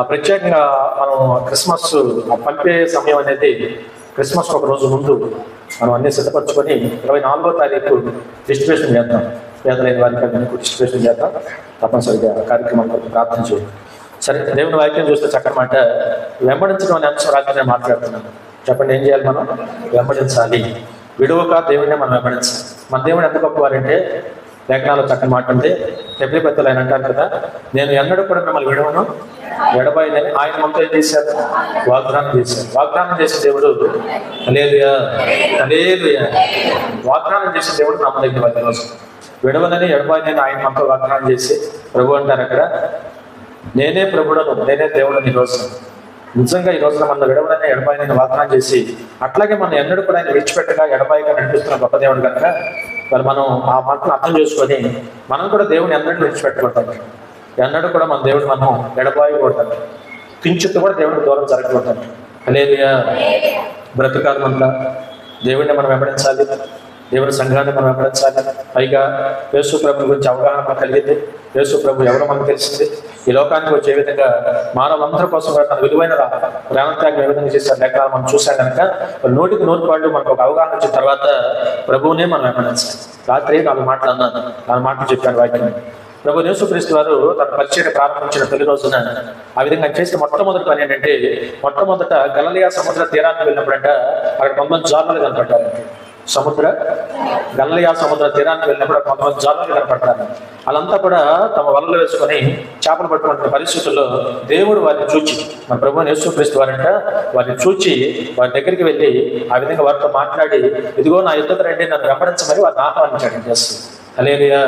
ప్రత్యేకంగా మనం క్రిస్మస్ పంపే సమయం అనేది క్రిస్మస్ ఒక రోజు ముందు మనం అన్ని సిద్ధపరచుకొని 24వ తారీఖు డిస్ట్రిబ్యూషన్ చేద్దాం. పేదలైన వారికి డిస్ట్రిబ్యూషన్ చేద్దాం. తప్పనిసరిగా కార్యక్రమాన్ని ప్రార్థన చేయండి. సరే, దేవుని వాక్యం చూస్తే చక్కని మాట. వెంబడించడం అనే అంశం రాత్రి నేను మాట్లాడుతున్నాను. చెప్పండి, ఏం చేయాలి? మనం వెంబడించాలి. విడువక దేవుడినే మనం వెంబడించాలి. మన దేవుడు ఎంత గొప్పవారంటే లేఖనాల్లో చక్కని మాట ఉంది. ఎబ్రిపత్తులు ఆయన అంటారు కదా, నేను ఎన్నడూ కూడా మిమ్మల్ని విడవను ఎడబాయనని ఆయన మనతో ఏం చేశారు? వాగ్దానం చేశారు. వాగ్దానం చేసే దేవుడు హల్లెలూయా హల్లెలూయా. వాగ్దానం చేసే దేవుడు నమ్మదగిన వారి రోజు. విడవనని ఎడబాయనని ఆయన మనతో వాగ్దానం చేసి ప్రభు అంటారు అక్కడ, నేనే ప్రభుడను, నేనే దేవుడని. ఈ రోజున నిజంగా ఈ రోజున మన విడవడని ఎడబాయిని వాగ్దానం చేసి అట్లాగే మనం ఎన్నడూ కూడా ఆయన విడిచిపెట్టగా ఎడబాయిగా నడిపిస్తున్న గొప్ప దేవుడు కనుక మరి మనం ఆ మాటను అర్థం చేసుకొని మనం కూడా దేవుని ఎన్నడూ విడిచిపెట్టకూడదు. ఎన్నడూ కూడా మన దేవుడు మనం ఎడబాయకూడదు. కించిత్ కూడా దేవుడికి దూరం జరగకూడదు. హల్లెలూయా. బ్రతుకాలమంతా దేవుడిని మనం వెంబడించాలి. దేవుని సంఘాన్ని మనం వెంబడించాలి. పైగా యేసు ప్రభు గురించి అవగాహన మనకు కలిగింది. యేసు ప్రభు ఎవరో మనకు తెలిసింది. ఈ లోకానికి వచ్చే విధంగా మానవులందరి కోసం తన విలువైన ప్రాణత్యాగం ఏ విధంగా చేశారు లేఖనాలు మనం చూసాం కనుక 100కి 100 పాళ్ళు మనకు ఒక అవగాహన వచ్చిన తర్వాత ప్రభువునే మనం వెంబడించాలి. రాత్రి 4 మాటలు అన్నాను, 4 మాటలు చెప్పాను వాక్యం. ప్రభు యేసుక్రీస్తు వారు తన పరిచయం ప్రారంభించిన తొలి రోజున ఆ విధంగా చేసిన మొట్టమొదటి పని ఏంటంటే, మొట్టమొదట గలిలయ సముద్ర తీరానికి వెళ్ళినప్పుడంట అక్కడ కొంతమంది జారులు కనపడ్డారు. గలిలయ సముద్ర తీరానికి వెళ్ళినప్పుడు కొంతమంది జారులు కనపడ్డారు. వాళ్ళంతా కూడా తమ వలలు వేసుకొని చేపలు పట్టుకున్న పరిస్థితుల్లో దేవుడు వారిని చూచి, మన ప్రభు యేసుక్రీస్తు వారంట వారిని చూచి వారి దగ్గరికి వెళ్ళి ఆ విధంగా వారితో మాట్లాడి, ఇదిగో నా యుద్ధకు రండి, నన్ను వెంబడించమని వారిని ఆహ్వానించాడు. చేస్తుంది. హల్లెలూయా.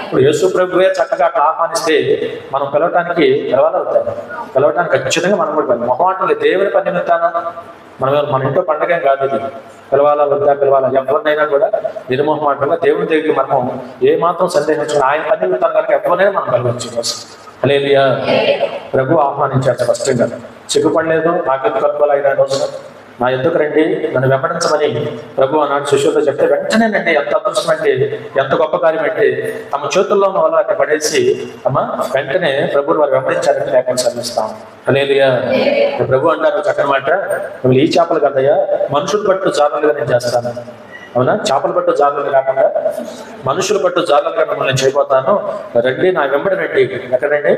ఇప్పుడు యేసు ప్రభువే చక్కగా అట్లా ఆహ్వానిస్తే మనం పిలవటానికి పిలవాలవుతాం. పిలవటానికి ఖచ్చితంగా మనం కూడా మొహమాటం లేదు. దేవుని పని నిమిత్తాన మన ఇంట్లో పండగ కాదు ఇది. పిలవాలా వద్దా, పిలవాలా, ఎవరినైనా కూడా నిర్మోహమాటంగా దేవుని దగ్గరికి మనం ఏ మాత్రం సందేహించుకుని ఆయన పని నిమిత్తాను కనుక ఎవరినైనా మనం పిలవచ్చు. హల్లెలూయా. ప్రభు ఆహ్వానించారు స్పష్టంగా. సిగ్గుపడలేదు. నాకెందుకు కలుపుకోవాలి రోజున, నా ఎందుకు రండి, నన్ను వెంబడించమని ప్రభు అన్నాడు శిష్యులతో చెప్తే వెంటనేనండి ఎంత అదృష్టం అంటే, ఎంత గొప్ప కార్యం అంటే, తమ చేతుల్లో ఉన్న వాళ్ళు అక్కడ పడేసి వెంటనే ప్రభుని వారు వెంబడించారని లేఖనం చదివిస్తాం. హల్లెలూయా. ప్రభు అంటారు చక్కని మాట, మిమ్మల్ని ఈ చేపలు కదయ్యా మనుషులు పట్టు జారులుగా నేను చేస్తాను. అవునా? చేపలు పట్టు జారులు కాకుండా మనుషులు పట్టు జారులుగా మిమ్మల్ని నేను చేయబోతాను. రండి, నా వెంబడి రండి. ఎక్కడండి?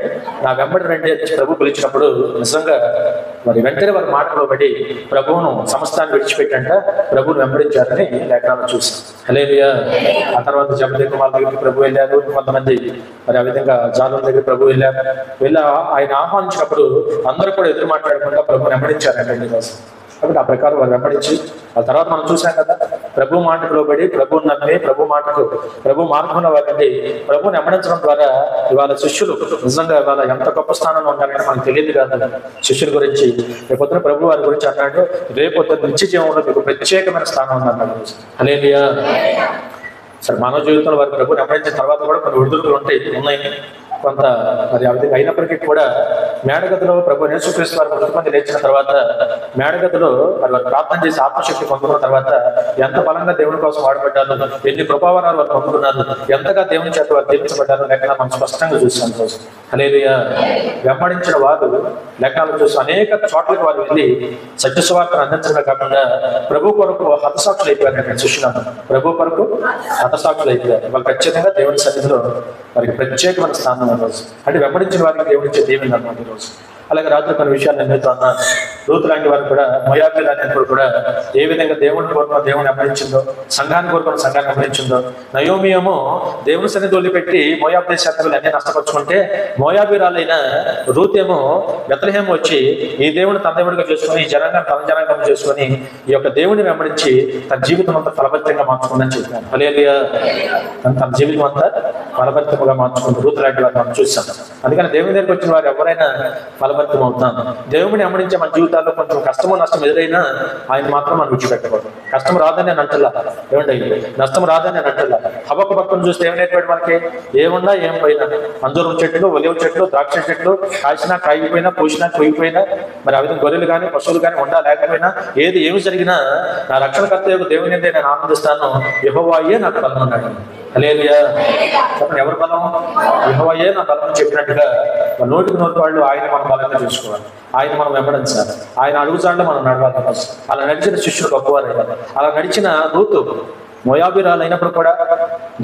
నా వెంబడి రండి అని ప్రభు పిలిచినప్పుడు నిజంగా మరి వెంటనే వారి మాటలో పడి ప్రభువును సమస్తాన్ని విడిచిపెట్టంట ప్రభువును వెంబడించారని లేఖనాలు చూసాం. హల్లెలూయా. ఆ తర్వాత జబదయి కుమార్ దగ్గరికి ప్రభు వెళ్ళారు. కొంతమంది మరి ఆ విధంగా జారుల దగ్గర ప్రభు వెళ్ళి ఆయన ఆహ్వానించినప్పుడు అందరూ కూడా ఎదురు మాట్లాడకుండా ప్రభువుని వెంబడించారండి ఈరోజు. కాబట్టి ఆ ప్రకారం వారు వెంబడించి ఆ తర్వాత మనం చూసాం కదా, ప్రభు మాటకు లోబడి ప్రభువుని నమ్మి ప్రభు మార్గంలో వారండి ప్రభువుని వెంబడించడం ద్వారా ఇవాళ శిష్యులు నిజంగా ఇవాళ ఎంత గొప్ప స్థానంలో ఉంటారంటే మనకు తెలియదు కాదు. శిష్యుల గురించి రేపొద్దున ప్రభు వారి గురించి అన్నాడు, రేపొద్దున నిత్య జీవంలో మీకు ప్రత్యేకమైన స్థానం ఉందన్నాడు. హల్లెలూయా. సరే, మానవ జీవితంలో వారి ప్రభువుని వెంబడించిన తర్వాత కూడా కొన్ని ఒడిదుడుకులు ఉన్నాయి కొంత. మరి ఆ విధంగా అయినప్పటికీ కూడా మేడగదిలో ప్రభు యేసుక్రీస్తు వారు మృతి పొంది లేచిన తర్వాత మేడగదిలో మరి వారు ప్రార్థన చేసి ఆత్మశక్తి పొందుకున్న తర్వాత ఎంత బలంగా దేవుని కోసం వాడబడ్డారు, ఎన్ని కృపావరాలు వారు పొందుకున్నారు, ఎంతగా దేవుని చేత వారు దీవించబడ్డారు లేఖన మనం స్పష్టంగా చూసాం. హల్లెలూయా. వెంబడించిన వారు లేఖనాలు చూసి అనేక చోట్లకి వారు వెళ్ళి సత్య సువార్తను అందించడమే కాకుండా ప్రభు కొరకు హతసాక్షులు అయిపోయారు. శిష్యులు ప్రభు కొరకు హతసాక్షులు అయిపోయారు. వాళ్ళు ఖచ్చితంగా దేవుని సన్నిధిలో వారికి ప్రత్యేకమైన స్థానం రోజు. అంటే వెంబడించిన వారికి దేవుడిచ్చే దేవుని అన్నమాట ఈరోజు. అలాగే రాత్రి కొన్ని విషయాలు నేను మీతో అన్నాను. రూతు లాంటి వారు కూడా, మోయాబీ లాంటి కూడా ఏ విధంగా దేవుని కోరుకున్న దేవుని వెంబడించిందో, సంఘాన్ని కోరుకున్న సంఘాన్ని వెంబడించిందో. నయోమి ఏమో దేవుని సన్నిధి వదిలిపెట్టి మోయాబు దేశాన్ని అన్ని నష్టపరుచుకుంటే, మోయాబీరాలైన రూత్ ఏమో బెత్లెహేం వచ్చి ఈ దేవుని తన దేవుడిగా చేసుకుని, ఈ జనాంగాన్ని తన జనాంగం చేసుకుని ఈ యొక్క దేవుని వెంబడించి తన జీవితం అంతా ఫలభరితంగా మార్చుకుందని చెప్పాను. హల్లెలూయా. తన జీవితం అంతా ఫలభరితంగా మార్చుకుంది రూతు లాంటి వారు మనం చూసాం. అందుకని దేవుని దగ్గరికి వచ్చిన వారు ఎవరైనా ఫలభరితం అవుతాం. దేవుడిని వెంబడించే మన జీవితాల్లో కొంచెం కష్టమో నష్టం ఎదురైనా ఆయన మాత్రం మనం విడిచిపెట్టకూడదు. కష్టం రాదని నేను అంటల్లా, ఏమండి, నష్టం రాదని నేను అంటల్లా. హబక్కు భక్తుని చూస్తే ఏం నేర్పాడు మనకి? ఏమున్నా ఏం పోయినా, అంజూరం చెట్లు, ఒలివ చెట్లు, ద్రాక్ష చెట్లు కాసినా కాగిపోయినా, పూసినా కొయ్యిపోయినా, మరి ఆ విధంగా గొర్రెలు కానీ పశువులు కానీ ఉండా లేకపోయినా, ఏమి జరిగినా నా రక్షణకర్త యొక్క దేవుని నేను ఆనందిస్తాను, యెహోవాయే నాకు బలం అన్నాడు. హల్లెలూయా. చెప్పండి, ఎవరి బలం? యెహోవాయే నా బలం చెప్పినట్టుగా మన నోటికి నోటి వాళ్ళు ఆయన మనం బలంగా చూసుకోవాలి, ఆయన మనం వెంబడించాలి, ఆయన అడుగుజాడలో మనం నడవాలి. అలా నడిచిన శిష్యులు గొప్పవారు. అలా నడిచిన రూతు మోయాబీరాలు అయినప్పుడు కూడా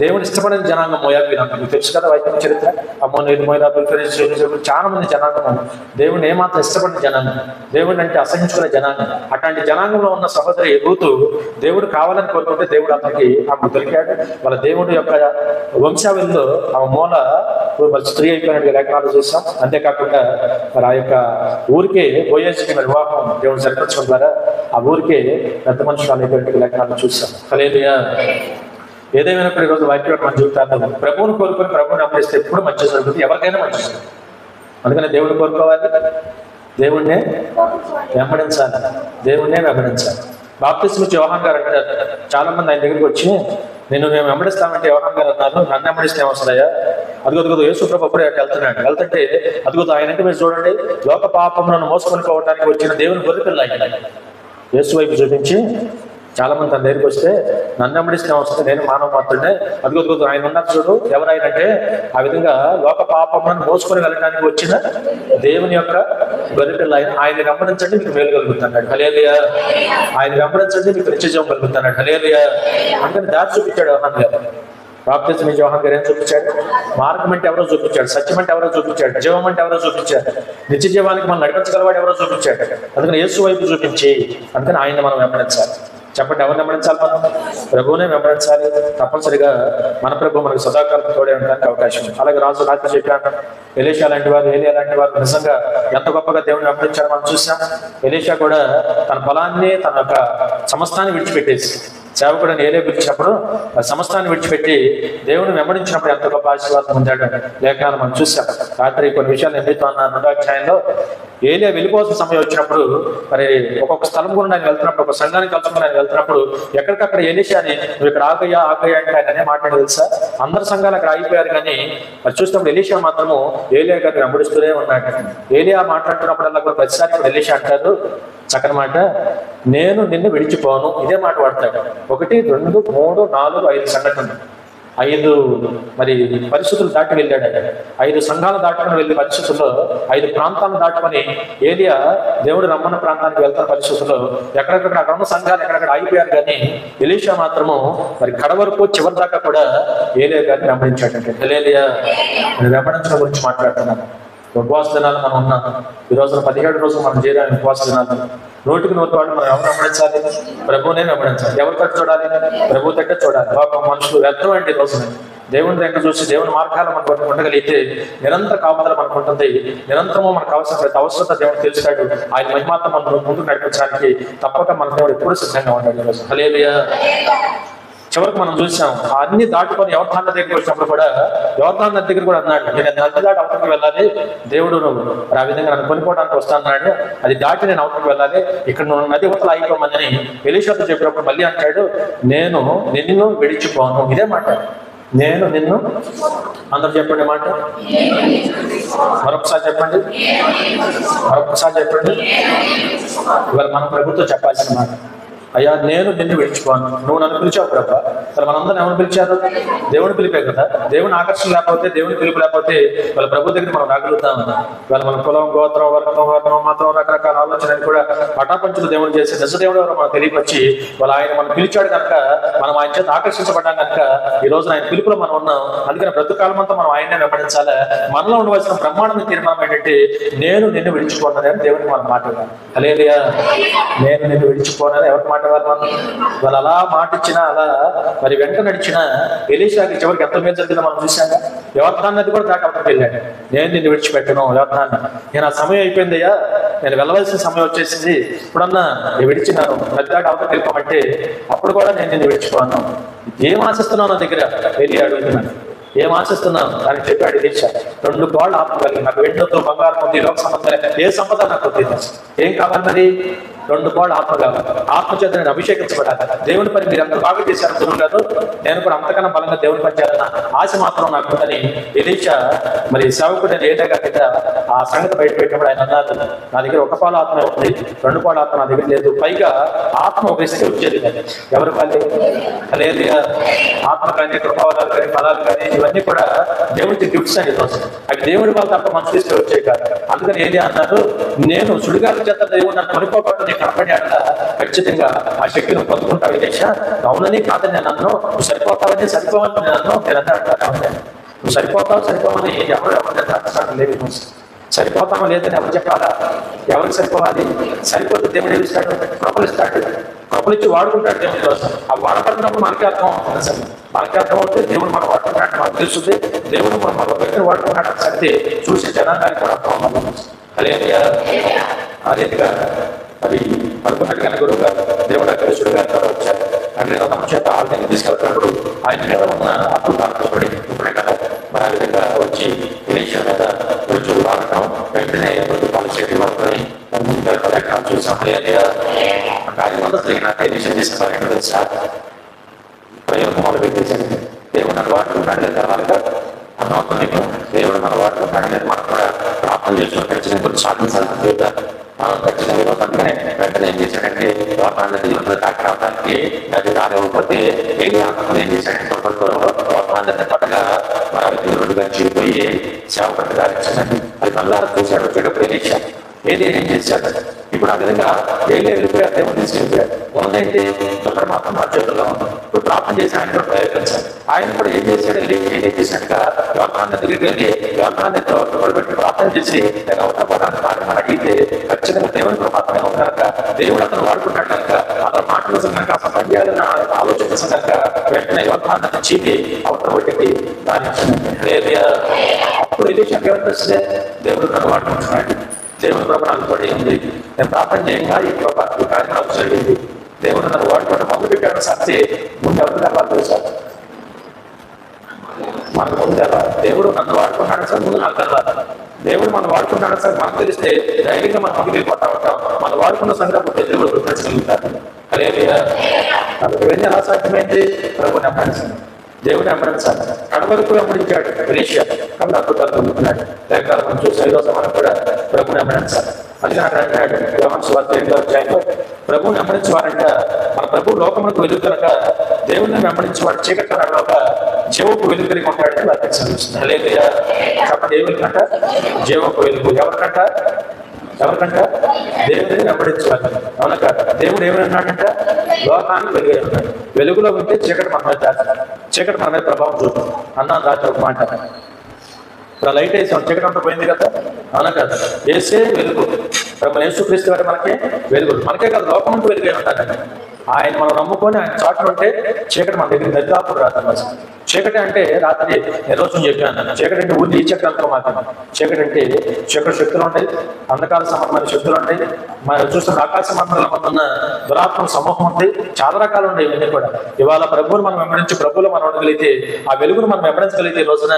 దేవుని ఇష్టపడిన జనాంగం మోయాబీరాలు. మీకు తెలుసు కదా వైద్యం చరిత్ర. అమ్మోనీయులు, మోయాబీలు, చాలా మంది జనాంగం దేవుని ఏమాత్రం ఇష్టపడిన జనాంగం, దేవుడిని అంటే అసహించుకునే జనాంగం. అట్లాంటి జనాంగంలో ఉన్న సహోదరి రూతు దేవుడు కావాలని కోరుకుంటే దేవుడు అతనికి ఆమె దొరికాడు. వాళ్ళ దేవుడి యొక్క వంశావళిలో ఆమె మూల స్త్రీ అయిపోయినట్టుగా లేఖనాలు చూసాం. అంతేకాకుండా మరి ఆ యొక్క ఊరికే బోయేజుకి మరి వివాహం దేవుడు జరిపించడం ద్వారా ఆ ఊరికే పెద్ద మనుషులు అయిపోయినట్టుగా లేఖనాలు చూసాం. హల్లెలూయా. ఏదేమైనప్పుడు ఈరోజు వాక్యం మన జీవితాల్లో ప్రభువుని కోరుకొని ప్రభువుని అప్పగిస్తే ఎప్పుడు మంచి జరుగుతుంది, ఎవరికైనా మంచి జరుగుతుంది. అందుకని దేవుడిని కోరుకోవాలి, దేవుణ్ణే వెంబడించాలి, దేవుణ్ణే వెంబడించాలి. బాప్తిస్మ ఇచ్చే యోహాన్ గారు అంటారు, చాలా మంది ఆయన దగ్గరికి వచ్చి నేను వెంబడిస్తానంటే యోహాన్ గారు అన్నారు, నన్ను వెంబడిస్తే ఏమొస్తాయా? అదిగో యేసు ప్రభు అప్పుడే వెళ్తుంటే అదిగో ఆయన మీరు చూడండి, లోక పాపములను మోసుకొని పోవడానికి వచ్చిన దేవుని గొర్రెపిల్ల ఆయన. యేసు వైపు చూపించి చాలా మంది తన దగ్గరికి వస్తే నన్ను వెంబడిస్తే వస్తే నేను మానవ మాత్రమే, అదిగో ఆయన ఉన్నారు చూడు, ఎవరైనంటే ఆ విధంగా లోక పాపములను మోసుకొని వెళ్ళడానికి వచ్చిన దేవుని యొక్క గొర్రెపిల్ల ఆయన. ఆయన వెంబడించండి మీకు మేలు కలుగుతున్నాడు. హల్లెలూయా. ఆయన వెంబడించండి మీకు నిత్యజీవం కలుగుతున్నాడు. హల్లెలూయా. అందుకని దారి చూపించాడు యోహాన్ గారు. బాప్తిస్మ ఇచ్చే యోహాన్ గారు ఏం చూపించాడు? మార్గం అంటే ఎవరో చూపించాడు, సత్యం అంటే ఎవరో చూపించాడు, జీవం అంటే ఎవరో చూపించాడు, నిత్య జీవానికి మనం నడిపించగలవాడు ఎవరో చూపించాడు. అందుకని యేసు వైపు చూపించి అందుకని ఆయన మనం వెంబడించాలి. చెప్పండి, ఎవరిని వెంబడించాలి? మనం ప్రభువునే వెంబడించాలి. తప్పనిసరిగా మన ప్రభు మనకు సదాకాలం తోడే ఉండడానికి అవకాశం ఉంది. అలాగే రాజు రాత్రి చెప్పాను, ఎలీషా లాంటి వారు, ఏలియా లాంటి వారు నిజంగా ఎంత గొప్పగా దేవుని వెంబడించారో మనం చూసాం. ఎలీషా కూడా తన బలాన్ని, తన యొక్క సమస్తాన్ని విడిచిపెట్టేసి సేవకుడిని ఏలియా పిలిచినప్పుడు సమస్తాన్ని విడిచిపెట్టి దేవుని వెంబడించినప్పుడు ఎంత గొప్ప ఆశీర్వాదం పొందాడు లేఖనాలు మనం చూసాం. రాత్రి కొన్ని విషయాలు ఎంపితో అన్న 2వ అధ్యాయంలో ఏలియా వెళ్ళిపోవాల్సిన సమయం వచ్చినప్పుడు మరి ఒక్కొక్క స్థలం గురించి ఆయన వెళ్తున్నప్పుడు, ఒక సంఘానికి కలుసుకుని ఆయన వెళ్తున్నప్పుడు ఎక్కడికక్కడ ఎలీషాని నువ్వు ఇక్కడ ఆగయ్యా అంటే ఆయన అనే మాట్లాడి తెలుసా? అందరు సంఘాలు అక్కడ ఆగిపోయారు, కానీ మరి చూసినప్పుడు ఎలీషా మాత్రము ఏలియా గారిని వెంబడిస్తూనే ఉన్నాడు. ఏలియా మాట్లాడుతున్నప్పుడల్లా కూడా ప్రతిసారి కూడా ఎలీషా అంటారు చక్కని మాట, నేను నిన్ను విడిచిపోను. ఇదే మాట వాడతాడు. 1, 2, 3, 4, 5 సంఘటనలు, 5 మరి పరిస్థితులు దాటి వెళ్ళాడు. 5 సంఘాలు దాటుకుని వెళ్ళే పరిస్థితుల్లో 5 ప్రాంతాలను దాటుకొని ఏలియా దేవుడు రమ్మన్న ప్రాంతానికి వెళ్తున్న పరిస్థితుల్లో ఎక్కడెక్కడ అక్కడ ఉన్న సంఘాలు ఎక్కడెక్కడ ఆగిపోయారు, కానీ ఎలీషా మాత్రము మరి కడ వరకు చివరి దాకా కూడా ఏలియా గారిని వెంబడించాడంటే. హల్లెలూయా. వెంబడించడం గురించి మాట్లాడుతున్నాను. ఉపవాస దినాలు మనం ఉన్నాం. ఈ రోజున 17 రోజులు మనం చేయాలి ఉపవాస దినాలు. నోటికి నోటి వాళ్ళు మనం ఎవరు వెంబడించాలి? ప్రభువునే వెంబడించాలి. ఎవరి తట్టు చూడాలి? ప్రభు తట్టు చూడాలి. లోకం మనుషులు వ్యర్థం అండి. ఈ రోజున దేవుని దగ్గర చూసి దేవుని మార్గాలు మనకు ఉండగలిగితే నిరంతర కాపుదల మనకు ఉంటుంది. నిరంతరము మనకు కావాల్సిన ప్రతి అవసరత దేవుడు తెలుస్తాడు. ఆయన మహిమాత్మ మనం ముందుకు నడిపించడానికి తప్పక మన దేవుడు ఎప్పుడు సిద్ధంగా ఉన్నాడు. హల్లెలూయా. చివరికి మనం చూసాం, అన్ని దాటుకొని యోర్దాను దగ్గరికి వచ్చినప్పుడు కూడా యోర్దాను నది దగ్గర కూడా అన్నాడు, నేను నది దాటి అవతలకు వెళ్ళాలి, దేవుడు ఆ విధంగా నన్ను కొనుక్కోవడానికి వస్తా అన్నాడు, అది దాటి నేను అవతలకు వెళ్ళాలి, ఇక్కడ నువ్వు నది అవతల అయిపోమని ఎలీషాతో చెప్పినప్పుడు మళ్ళీ అంటాడు, నేను నిన్ను విడిచిపోను. ఇదే మాట, నేను నిన్ను. అందరూ చెప్పండి మాట, మరొకసారి చెప్పండి, మరొకసారి చెప్పండి. ఇవాళ మన ప్రభుత్వం చెప్పాల్సిన మాట, అయ్యా నేను నిన్ను విడిచిపోను. నువ్వు నన్ను పిలిచావు ప్రభా. అసలు మనందరం ఎవరు పిలిచారు? దేవుని పిలిపే కదా. దేవుని ఆకర్షణ లేకపోతే, దేవుని పిలుపు లేకపోతే వాళ్ళ ప్రభు దగ్గర మనం రాగలుగుతాం. వాళ్ళ మన కులం, గోత్రం, వర్గం, మాత్రం రకరకాల ఆలోచనలు కూడా పటాపంచులు దేవుడు చేసి నిజ దేవుడు ఎవరో మనం తెలియపరిచి ఆయన మనం పిలిచాడు కనుక మనం ఆయన చేత ఆకర్షించబడ్డాం కనుక ఈ రోజున ఆయన పిలుపులో మనం ఉన్నాం. అందుకని బ్రతుకాలం అంతా మనం ఆయనే వెంబడించాలి. మనలో ఉండవలసిన బ్రహ్మాండమైన తీర్మానం ఏంటంటే నేను నిన్ను విడిచిపోనని దేవుడికి మనం మాట్లాడాలి. హల్లెలూయా. నేను నిన్ను విడిచిపోనని ఎవరికి మాట? వాళ్ళు అలా మాట ఇచ్చినా, అలా మరి వెంట నడిచిన ఎలీషాకి చివరికి ఎంత మేలు జరిగిందో మనం చూసాక. యోర్దాను నది కూడా దాటి అవతలకు వెళ్ళాడు. నేను నిన్ను విడిచిపెట్టను యోర్దాను, నేను ఆ సమయం అయిపోయిందయ్యా, నేను వెళ్ళవలసిన సమయం వచ్చేసింది, ఇప్పుడన్నా నేను విడిచినాను, నది దాటి అవతలకు వెళ్ళిపోమంటే అప్పుడు కూడా నేను నిన్ను విడిచిపోను. ఏం ఆశిస్తున్నావు నా దగ్గర? వెళ్ళి అడుగుతున్నాను, ఏం ఆశిస్తున్నాను అని చెప్పాడు ఎలీషా. 2 కోళ్ళు ఆపగలిగి, నాకు వెండితో బంగారం ఉంది, లోక సంపద, ఏ సంపద నాకు వద్దు, ఏం కావాలి మరి? 2 పాళ్ళు ఆత్మ కావాలి. ఆత్మ చేత నేను అభిషేకించబడాలి. దేవుని పని మీరు ఎంత బాగా చేశారు గురువు గారు, నేను కూడా అంతకన్నా బలంగా దేవుని పని చేయాలన్న ఆశ మాత్రం నాకు ఉందని ఎలీషా మరి సేవకుడు ఏటగా కింద ఆ సంగతి బయట పెట్టినప్పుడు ఆయన అన్నారు, నా దగ్గర 1 పాలు ఆత్మ ఉంది, 2 పాలు ఆత్మ నా దగ్గర లేదు, పైగా ఆత్మ ఒకరిస్తే వచ్చేది కానీ ఎవరు కాదు. లేదు ఆత్మ కానీ కృపావరాలు కానీ ఫలాలు కానీ ఇవన్నీ కూడా దేవుడికి గిఫ్ట్స్ అని అవి దేవుడి వాళ్ళు తప్ప మనుషులు ఇస్తే వచ్చాయి కాదు. అందుకని ఏది అన్నారు, నేను సుడిగాలి చేత దేవుడు నన్ను కొనుక్కోకుండా నీకు కనపడ్డాక ఖచ్చితంగా ఆ శక్తిని పొందుకుంటావు ఎలీషా. అవునని కాదని నేను అన్ను, నువ్వు సరిపోతావని సరిపోవని నేను అన్ను, నేను అంటాను నువ్వు సరిపోవని ఎవరు లేదు. సరిపోతామో లేదని ఎవరు చెప్పాలా? ఎవరికి సరిపోవాలి? సరిపోతే దేవుడు ఏమిస్తాడు? కృపలు ఇస్తాడు. కృపలు ఇచ్చి వాడుకుంటాడు దేవుడి కోసం. ఆ వాడపడినప్పుడు మనకే అర్థం అవుతుంది. అసలు మనకే అర్థం అవుతే దేవుడు మనం వాడుకుంటాడు మనకు తెలుస్తుంది. దేవుడు మనం మన దగ్గర వాడుకున్నాడు సరితే చూసి జనానికి కూడా అర్థం అవుతుంది. అదేగా అది అనుకున్నట్టుగానే గురువు గారు దేవుడు అగ్రేసుడు గారి ద్వారా వచ్చారు. అంటే తమ చేత ఆలయాన్ని తీసుకెళ్తున్నప్పుడు ఆయన మీద ఉన్న అద్భుతాలతో పడి ఇప్పుడే కదా మన విధంగా వచ్చి ఎలీషా మీద రుజువు వాడటం వెంటనే పాలు చేతి పడుతుంది చూసాం. కార్యమంతా జరిగినాక ఎలీషా చేసిన పని తెలుసా? ప్రయోగం మొదలు పెట్టేసాడు. దేవుడు నన్ను వాడుకుంటాడు లేదా వాళ్ళగా అర్థమవుతుంది మీకు. దేవుడు మనం వాడుకుంటాడు లేదు మనం కూడా ప్రార్థన చేసుకుని ఖచ్చితంగా కొంచెం సాధించాలని చెబుతారు. మనం ఖచ్చితంగా అందుకనే వెంటనే ఏం చేశాడంటే వాతావరణ దాకా రావడానికి అది రానివ్వకపోతే ఏం చేశాడంటే వాతావరణాన్ని పట్టగా రెండుగా చీలిపోయి సేవకుడికి దారించాడండి. అది మళ్ళా చూశాడు. వచ్చేటప్పుడు ఏం చేశాడు? ఇప్పుడు ఆ విధంగా వెళ్ళిపోయారు. దేవుడు తీసుకెళ్ళిపోయాడు. ఉందంటే ఇక్కడ మాత్రం మా చేతుల్లో ఉంది. ఇప్పుడు ప్రార్థన చేసి ఆయన కూడా ప్రయోగించాడు. ఆయన కూడా ఏం చేశాడు? ఏం చేశాడుగా వ్యవహారాన్ని తిరిగి వెళ్ళి వ్యవహారాన్నితో పెట్టి ప్రార్థన చేసి నేను అవతల కార్యక్రమం అడిగితే ఖచ్చితంగా దేవుని మాత్రమే కనుక దేవుడు అతను వాడుకుంటాడు కనుక అతను మాటలు కనుక అసలు పని చేయాలని ఆలోచన కనుక వెంటనే వ్యవహారాన్ని చీపి అవతల ఒకటి దాని అప్పుడు ఇది చక్కగా దేవుడు తను వాడుకుంటున్నాడు. దేవుని కృప నాకు పడి ఉంది. నేను ప్రార్థన చేయంగా ఈ కృప ఈ కార్యక్రమం జరిగింది. దేవుడు నన్ను వాడుకోవడం మొదలు పెట్టాడు. సత్తే ముందు ఎవరు తర్వాత తెలుసారు మనకు ముందు తర్వాత దేవుడు నన్ను వాడుకుంటాడు సార్, ముందు నాకు తర్వాత దేవుడు మనం వాడుకుంటాడు సార్ మనకు తెలిస్తే ధైర్యంగా మనం పక్కకి వెళ్ళిపోతా ఉంటాం. మనం వాడుకున్న సందర్భంలో దేవుడు గుర్తించగలుగుతారు. అదే ఇవన్నీ ఎలా సాధ్యమైంది? ప్రభుని అమ్మాయి దేవుని అమ్మడించాలి. కడవరకు అమ్మడించాడు ఎలీషా. కాబట్టి అద్భుతాలు పొందుతున్నాడు. లేఖనాలు మనం చూసి 5వ మనం కూడా ప్రభుని అమ్మడించాలి. అది నాకు అంటాడు యోహాను సువార్త 8వ అధ్యాయంలో ప్రభుని అమ్మడించేవారంట మన ప్రభు లోకములకు వెలుగు కనుక దేవుని వెంబడించేవాడు చీకటి నడవక జీవపు వెలుగు కలిగి ఉంటాడని నాకు తెలుస్తుంది. హల్లెలూయా. కాబట్టి ఏ వెలుగు అంట? జీవపు వెలుగు. ఎవరికంట? దేవుడిని వెంబడించేవారు. అవునా కాదు? దేవుడు ఏమన్నాడంట? లోకానికి వెలుగే ఉన్నాడు. వెలుగులో ఉంటే చీకటి మన మీద చీకటి మన మీద ప్రభావం చూద్దాం అన్నాను రాత్రి ఒక మాట. ఇప్పుడు లైట్ వేసాం, చీకటి అంతా పోయింది కదా. అవునా కాదు? వేసే వెలుగు. మన యేసుక్రీస్తు గారు మనకి వెలుగు. మనకే కాదు లోకం అంటూ వెలుగే ఉంటాడండి. ఆయన మనం నమ్ముకొని ఆయన చాటును ఉంటే చీకటి మన దగ్గర దరిదాపుడు రాదు. చీకటి అంటే రాత్రి నిర్వచనం చెప్పాను. చీకటి అంటే ఊరి ఈ చక్రంతో మాత్రం. చీకటి అంటే చీకటి శక్తులు ఉంటాయి, అంధకార సంబంధమైన శక్తులు ఉంటాయి. మనం చూస్తున్న ఆకాశ మండలం ఉన్న దురాత్మ సమూహం ఉంటాయి. చాలా రకాలు ఉన్నాయి. ఇవన్నీ కూడా ఇవాళ ప్రభువును మనం వెంబడించి ప్రభువులో మనం ఉండగలిగితే ఆ వెలుగును మనం వెంబడించగలిగితే ఈ రోజున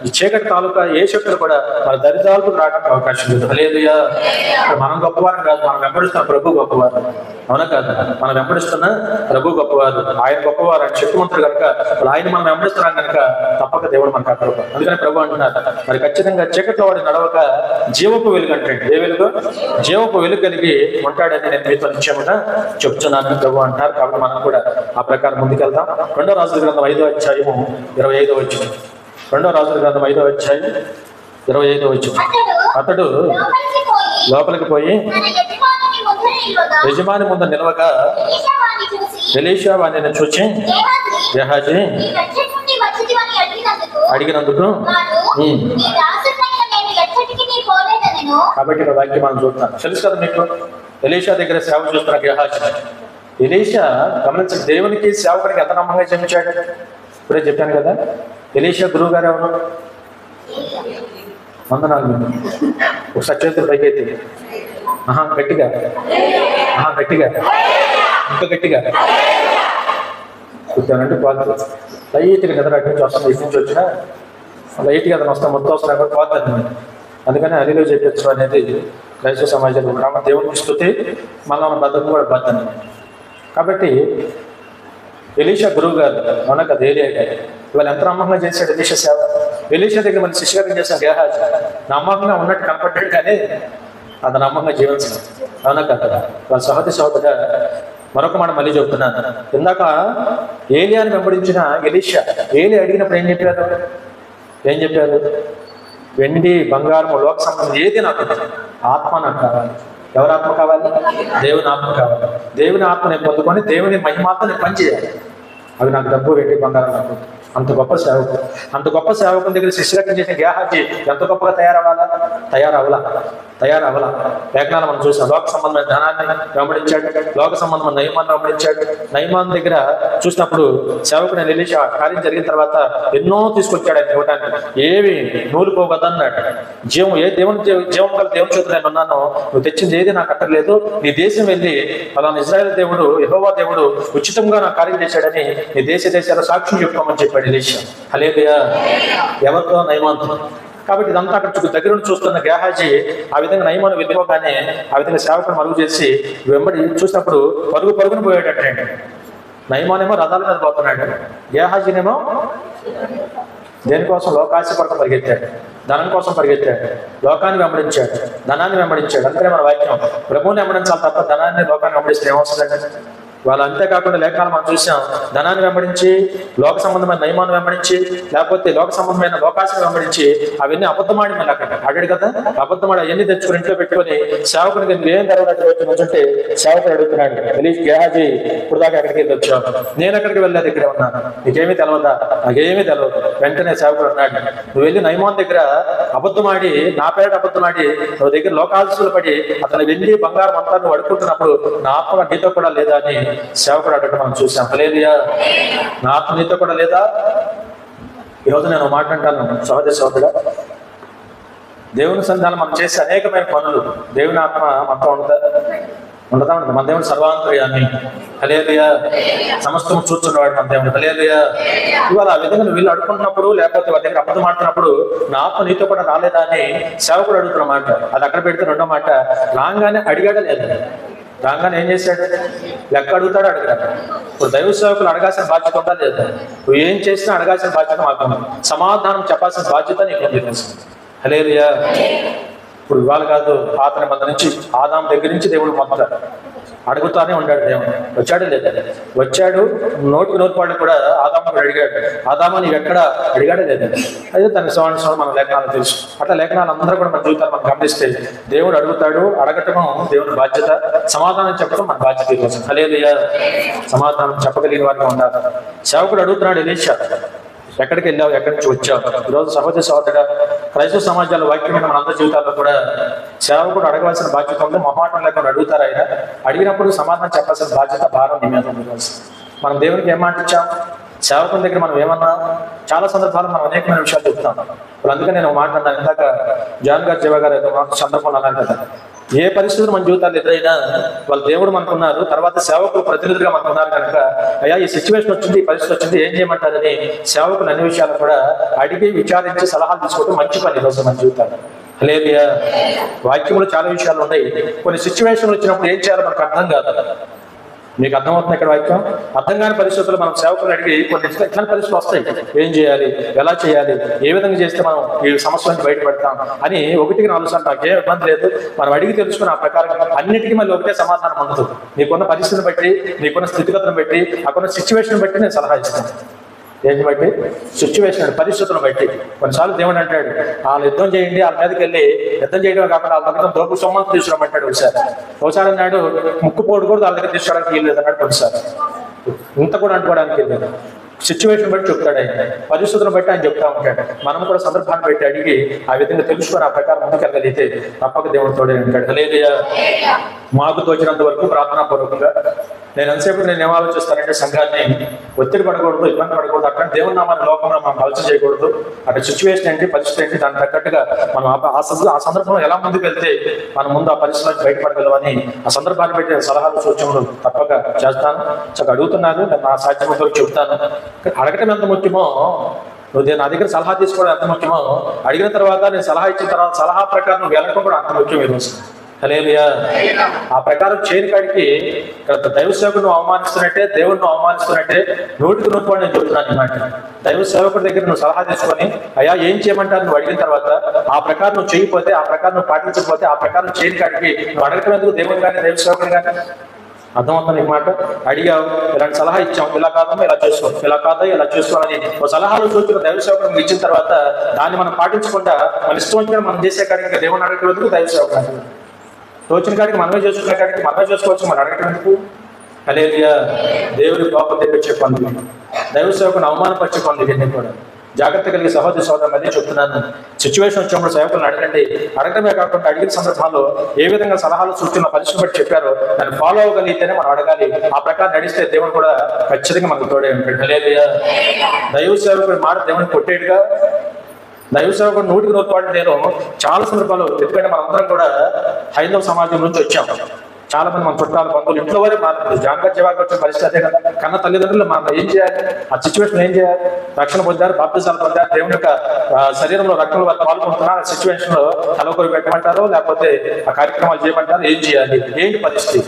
ఈ చీకటి తాలూకా ఏ శక్తులు కూడా మన దరిదాపులకు రావడానికి అవకాశం లేదు. హల్లెలూయా. మనం గొప్పవారం కాదు, మనం వెంబడిస్తున్న ప్రభు గొప్పవారు. అవునా కాదు? మనం వెంబడిస్తున్న ప్రభు గొప్పవారు. ఆయన గొప్పవారు, ఆయన శక్తివంతుడు కనుక ఆయన మనం వెంబడిస్తున్నాం కనుక తప్పక దేవుడు మనకు అక్కడ. అందుకని ప్రభు అంటున్నారు మరి ఖచ్చితంగా చీకట్లో వాడి నడవక జీవపు వెలుగు అంటే ఏ వెలుగు? జీవపు వెలుగు కలిగి ఉంటాడని నేను మీతో నిశ్చయముగా చెప్తున్నాను ప్రభు అంటున్నారు. కాబట్టి మనం కూడా ఆ ప్రకారం ముందుకెళ్తాం. 2వ రాజుల గ్రంథం 5వ అధ్యాయము 25వ వచనం. 2వ రాజుల గ్రంథం 5వ అధ్యాయం 25వ వచనం. అతడు లోపలికి పోయి యజమాని ముందు నిలవగా ఎలీషా వాణ్ణి చూచి గెహాజీ అడిగినందుకు కాబట్టి వాక్యం మనం చూస్తున్నాం. తెలుసు కదా మీకు, ఎలీషా దగ్గర సేవ చూస్తున్న గెహాజీ. ఎలీషా గమనించిన దేవునికి సేవకుడికి ఎంత నమ్మకంగా జన్మించాడు. ఇప్పుడే చెప్పాను కదా. ఎలీషా గురువు గారు ఎవరు? వందనాలు. ఒకసారి చేతులు పైకైతే గట్టిగా గట్టిగా ఇంకా గట్టిగా కూర్చోనంటే పోతుంది. లైట్గా నిద్ర అటు నుంచి వస్తాను, ఇటు నుంచి వచ్చినా లైట్గా అతను వస్తాను మొత్తం వస్తున్నా పోతుంది. అందుకని అదిలో చెప్పచ్చు అనేది క్రైస్తవ సమాజంలో కూడా దేవునికి స్తుతి, మళ్ళీ మన బద్దకు కూడా బద్దం. కాబట్టి ఎలీషా గురువు గారు మన కదా ఏలియా గారు ఇవాళ ఎంత నమ్మకంగా చేశాడు ఎలీషా సేవ. ఎలీషా దగ్గర మన శిష్యకారం చేసిన గేహాజీ నమ్మకంగా ఉన్నట్టు కనపడ్డాడు, కానీ అది నమ్మకంగా జీవించడం. అవునా కదా? వాళ్ళ సహోదరుగా మరొక మాట మళ్ళీ చెబుతున్నాను. ఇందాక ఏలియాని వెంబడించిన ఎలీషా ఏలి అడిగినప్పుడు ఏం చెప్పారు? వెండి, బంగారం, లోక సంబంధం ఏది నాకు ఆత్మ నాకు కావాలి. ఎవరి ఆత్మ కావాలి? దేవుని ఆత్మ కావాలి. దేవుని ఆత్మ నేను పొందుకొని దేవుని మహిమాత్మ నేను పనిచేయాలి. అవి నాకు డబ్బు, వెండి, బంగారం నాకు. అంత గొప్ప సేవకు, అంత గొప్ప సేవకుని దగ్గర శిష్యులకి చేసిన గేహాజీ ఎంత గొప్పగా తయారవ్వాలా. లేఖనాలు మనం చూసాం. లోక సంబంధమైన ధనాన్ని వెంబడించాడు, లోక సంబంధమైన నయమాన్ని వెంబడించాడు. నయమాన్ దగ్గర చూసినప్పుడు సేవకుని ఎలీషా కార్యం జరిగిన తర్వాత ఎన్నో తీసుకొచ్చాడు ఆయన ఇవ్వడానికి. ఏవి నూలుకోగదన్నాడు. జీవం గల దేవుని చేతులు నేను ఉన్నాను, నువ్వు తెచ్చింది ఏది నాకు అక్కర్లేదు. నీ దేశం వెళ్ళి అలానే ఇజ్రాయేల్ దేవుడు యెహోవా దేవుడు ఉచితంగా నాకు కార్యం చేశాడని నీ దేశాల సాక్ష్యం చెప్పుకోమని చెప్పాడు ఎలీషా. హల్లెలూయా. ఎవరితో? నయమాన్తో. కాబట్టి ఇదంతా అక్కడ దగ్గర నుండి చూస్తున్న గేహాజీ ఆ విధంగా నయమాను వెళ్ళిపోగానే ఆ విధంగా సేవకుని మరుగు చేసి వెంబడి చూసినప్పుడు పరుగున పోయాడంటే. నయమానేమో రథాల మీద పోతున్నాడు, గేహాజీనేమో దేనికోసం? లోకాశ కొరకు పరిగెత్తాడు, ధనం కోసం పరిగెత్తాడు, లోకాన్ని వెంబడించాడు, ధనాన్ని వెంబడించాడు. అందుకనే మన వాక్యం ప్రభువుని వెంబడించాలి తప్ప ధనాన్ని, లోకాన్ని వెంబడిస్తే ఏమొస్తుందండి? వాళ్ళు అంతేకాకుండా లేఖనాలు మనం చూసాం. ధనాన్ని వెంబడించి, లోక సంబంధమైన నయమాన్ని వెంబడించి, లేకపోతే లోక సంబంధమైన లోకాశను వెంబడించి అవన్నీ అబద్ధమాడి మళ్ళీ అక్కడ అడిగాడు కదా, అబద్ధమాడి అవన్నీ తెచ్చుకుని ఇంట్లో పెట్టుకొని సేవకునికి ఏం తెలవనట్టు వచ్చి సేవకుడు అడుగుతున్నాడు, గేహాజీ ఇప్పుడు దాకా ఎక్కడికి వెళ్ళి వచ్చావు? నేను ఎక్కడికి వెళ్ళలేదు, ఇక్కడే ఉన్నాను. నీకేమీ తెలవదా? నాకేమీ తెలవదు. వెంటనే సేవకుడు అన్నాడు, నువ్వు వెళ్ళి నయమాన్ దగ్గర అబద్ధమాడి, నా పేట అబద్ధమాడి, నువ్వు దగ్గర లోకాశలు పడి అతను వెండి, బంగారం అంతా నువ్వు అడుగుతున్నప్పుడు నా ఆత్మ నీతో కూడా లేదా అని సేవకుడు అడగడం మనం చూసాం. హల్లెలూయా. నా ఆత్మ నీతో కూడా లేదా? ఈరోజు నేను మాట్లాడతాను సహోదరుడా, దేవుని సంధానం మనం చేసే అనేకమైన పనులు దేవుని ఆత్మ మనతో ఉండదా? మన దేవుడు సర్వాంతర్యామి. హల్లెలూయా. సమస్తం చూస్తున్నవాడు మన దేవుడు. హల్లెలూయా. ఇవాళ ఆ విధంగా నువ్వు వీళ్ళు అడుగుతున్నప్పుడు, లేకపోతే వాళ్ళ దగ్గర అబద్ధం ఆడుతున్నప్పుడు నా ఆత్మ నీతో కూడా రాలేదా అని సేవకుడు అడుగుతున్న మాట. అది అక్కడ పెడితే రెండో మాట, రాగానే అడిగాడా లేదా? రాగానే ఏం చేశాడు? లెక్క అడుగుతాడు, అడగడా? ఇప్పుడు దైవ సేవకులు అడగాల్సిన బాధ్యత ఉందా లేదా? నువ్వు ఏం చేసినా అడగాల్సిన బాధ్యత మాకు, సమాధానం చెప్పాల్సిన బాధ్యత నీకు తెలుసు. హల్లెలూయా. ఇప్పుడు ఇవాళ కాదు, పాత నిబంధన నుంచి ఆదాం దగ్గర నుంచి దేవుడు మొత్తం అడుగుతానే ఉన్నాడు. దేవుడు వచ్చాడు లేదా? వచ్చాడు. నోటికి నోటిపాడు కూడా ఆదాము కూడా అడిగాడు, ఆదామా నీవు ఎక్కడ? అడిగాడే లేదా? అయితే తన సంవత్సరం మన లేఖనాలు తెలుసు. అట్లా లేఖనాలు అందరూ కూడా మన జీవితాలు మనం గమనిస్తే దేవుడు అడుగుతాడు, అడగటం దేవుని బాధ్యత, సమాధానం చెప్పడం మన బాధ్యత. కోసం హల్లెలూయా. సమాధానం చెప్పగలిగిన వారిగా ఉండాలి. సేవకుడు అడుగుతున్నాడు, ఎలీషా ఎక్కడికి వెళ్ళావు, ఎక్కడి నుంచి వచ్చావు? ఈరోజు సహోదరుడా, క్రైస్తవ సమాజాల్లో వాక్యమైన మన అందరి జీవితాల్లో కూడా సేవకుడు అడగవలసిన బాధ్యత ఉంది. మొహమాటం లేకుండా అడుగుతారు. ఆయన అడిగినప్పుడు సమాధానం చెప్పాల్సిన బాధ్యత, భారం నీ మీద ఉంది. మనం దేవునికి ఏం మాట ఇచ్చాం? సేవకుని దగ్గర మనం ఏమన్నా చాలా సందర్భాలు మనం అనేకమైన విషయాలు చెప్తాం. ఇప్పుడు అందుకని నేను మాట్లాడినాను ఇందాక జాన్ గారు, జీవ గారు సందర్భంలో అన్నారు కదా, ఏ పరిస్థితులు మన జీవితాలు ఎదురైనా వాళ్ళు దేవుడు మనకున్నారు, తర్వాత సేవకులు ప్రతినిధులుగా మనకున్నారు కనుక అయ్యా ఈ సిచ్యువేషన్ వచ్చింది, ఈ పరిస్థితి వచ్చింది, ఏం చేయమంటారని సేవకులు అన్ని విషయాలు కూడా అడిగి విచారించి సలహాలు తీసుకోవడం మంచి పని ఈరోజు మన జీవితాలు. హల్లెలూయా. వాక్యంలో చాలా విషయాలు ఉన్నాయి. కొన్ని సిచ్యువేషన్లు వచ్చినప్పుడు ఏం చేయాలో మనకు అర్థం కాదు. మీకు అర్థమవుతుంది ఇక్కడ వాక్యం? అర్థం కాని పరిస్థితులు మనం సేవకులు అడిగి కొన్ని ఇట్లాంటి పరిస్థితులు వస్తాయి. ఏం చేయాలి, ఎలా చేయాలి, ఏ విధంగా చేస్తే మనం ఈ సమస్య నుంచి బయటపడతాం అని 1-4 సార్లు నాకేం ఇబ్బంది లేదు. మనం అడిగి తెలుసుకుని ఆ ప్రకారం అన్నిటికీ మళ్ళీ ఒకటే సమాధానం ఉండదు. నీకున్న పరిస్థితిని బట్టి, నీకున్న స్థితిగతులను బట్టి, అక్కడున్న సిచ్యువేషన్ బట్టి నేను సలహా ఇస్తాను. ఏంటి బట్టి? సిచ్యువేషన్, పరిస్థితులను బట్టి. కొన్నిసార్లు దేవుడు అంటాడు, వాళ్ళు యుద్ధం చేయండి, వాళ్ళ మీదకి వెళ్ళి యుద్ధం చేయడమే కాకుండా వాళ్ళ దగ్గర దోపు సొమ్మంతా తీసుకురామంటాడు. ఒకసారి అన్నాడు ముక్కు పోటు కూడా వాళ్ళ దగ్గర తీసుకోవడానికి వీల్లేదు అన్నాడు. కొన్నిసారి ఇంత కూడా అంటుకోవడానికి లేదు. సిచ్యువేషన్ బట్టి చెప్తాడు ఆయన, పరిస్థితులను బట్టి ఆయన చెప్తా ఉంటాడు. మనం కూడా సందర్భాన్ని బట్టి అడిగి ఆ విధంగా తెలుసుకొని ఆ ప్రకారం ముందుకెళ్ళగలిగితే తప్పక దేవుడు తోడే ఉంటాడు. హల్లెలూయా. మాకు తోచినంత వరకు ప్రార్థనాపూర్వకంగా నేను ఎంతసేపు నేను ఏం ఆలోచిస్తానంటే, సంఘాన్ని ఒత్తిడి పడకూడదు, ఇబ్బంది పడకూడదు, అక్కడ దేవుని నామాన్ని లోకంలో మనం కలచ చేయకూడదు. అక్కడ సిచ్యువేషన్ ఏంటి, పరిస్థితి ఏంటి, దానికి తగ్గట్టుగా మనం ఆ సందర్భంలో ఎలా ముందుకు వెళ్తే మనం ముందు ఆ పరిస్థితి నుంచి బయటపడగలమని ఆ సందర్భాన్ని బట్టి సలహాలు సూచనలు తప్పక చేస్తాను. చక్కగా అడుగుతున్నాను, నా సాధ్యమంతో చెబుతాను. అడగటం ఎంత ముఖ్యమో, నువ్వు నా దగ్గర సలహా తీసుకోవడం ఎంత ముఖ్యమో, అడిగిన తర్వాత నేను సలహా ఇచ్చిన తర్వాత సలహా ప్రకారం నువ్వు వెళ్ళడం కూడా అంత ముఖ్యం ఈరోజు. హల్లెలూయా. ఆ ప్రకారం చేయని కాడికి దైవ సేవకుడు అవమానిస్తున్నట్టే, దేవుడిని అవమానిస్తున్నట్టే. 100% నేను చెప్తున్నాను అన్నమాట. దైవ సేవకుడి దగ్గర నువ్వు సలహా తీసుకొని అయ్యా ఏం చేయమంటారు నువ్వు అడిగిన తర్వాత ఆ ప్రకారం నువ్వు చేయకపోతే, ఆ ప్రకారం నువ్వు పాటించకపోతే, ఆ ప్రకారం చేయని కాడికి నువ్వు అడగటం ఎందుకు దేవుడు కానీ దైవ సేవకుడు కానీ? అర్థమవుతుంది ఈ మాట. అడిగావు, ఇలాంటి సలహా ఇచ్చాం, ఇలా కాదమ్మా ఇలా చేసుకో, ఇలా కాదా ఇలా చేసుకోవాలని ఒక సలహాలు సూచన దైవ సేవకుడు ఇచ్చిన తర్వాత దాన్ని మనం పాటించకుండా మన ఇష్టం వచ్చిన మనం చేసే కాడికి దేవుని అడగటం ఎందుకు? దైవ సేవకుడు తోచిన కాడికి మనమే చేసుకునే కాడికి మనమే చేసుకోవచ్చు, మనం అడగటం ఎందుకు? హల్లెలూయా. దేవుడి కోపం తెప్పించే పనులు, దైవ సేవకుని అవమానపరిచే పనులు ఇవన్నీ కూడా జాగ్రత్త కలిగి సహోదరి సోదరు మళ్ళీ చెప్తున్నాను. సిచ్యువేషన్ వచ్చినప్పుడు సేవకులను అడగండి. అడగడమే కాకుండా అడిగిన సందర్భాల్లో ఏ విధంగా సలహాలు సూచనలు పరిశ్రమ బట్టి చెప్పారో దాన్ని ఫాలో అవ్వగలిగితేనే మనం అడగాలి. ఆ ప్రకారం నడిస్తే దేవుడు కూడా ఖచ్చితంగా మనకు తోడే ఉంటాడు. హల్లెలూయా. దైవ సేవకుడి మాట దేవుడిని కొట్టేట్టుగా దైవ సేవకుడు 100% నేను చాలా సందర్భాలు, ఎందుకంటే మనందరం కూడా హైందవ సమాజం నుంచి వచ్చాము. చాలా మంది మన చుట్టాలు బంధువులు ఇంట్లో వరే మాట్లాడుతుంది. జాగ్రత్త వచ్చిన పరిస్థితి అదే కదా. కన్న తల్లిదండ్రులు మనం ఏం చేయాలి? ఆ సిచ్యువేషన్ ఏం చేయాలి? రక్షణ పొందారు, బాప్తిసాలు పొందారు, దేవుని యొక్క శరీరంలో రక్తంలో వారు పాల్గొంటున్నారు. ఆ సిచ్యువేషన్ లో తలకొరి పెట్టమంటారు, లేకపోతే ఆ కార్యక్రమాలు చేయమంటారు. ఏం చేయాలి? ఏంటి పరిస్థితి?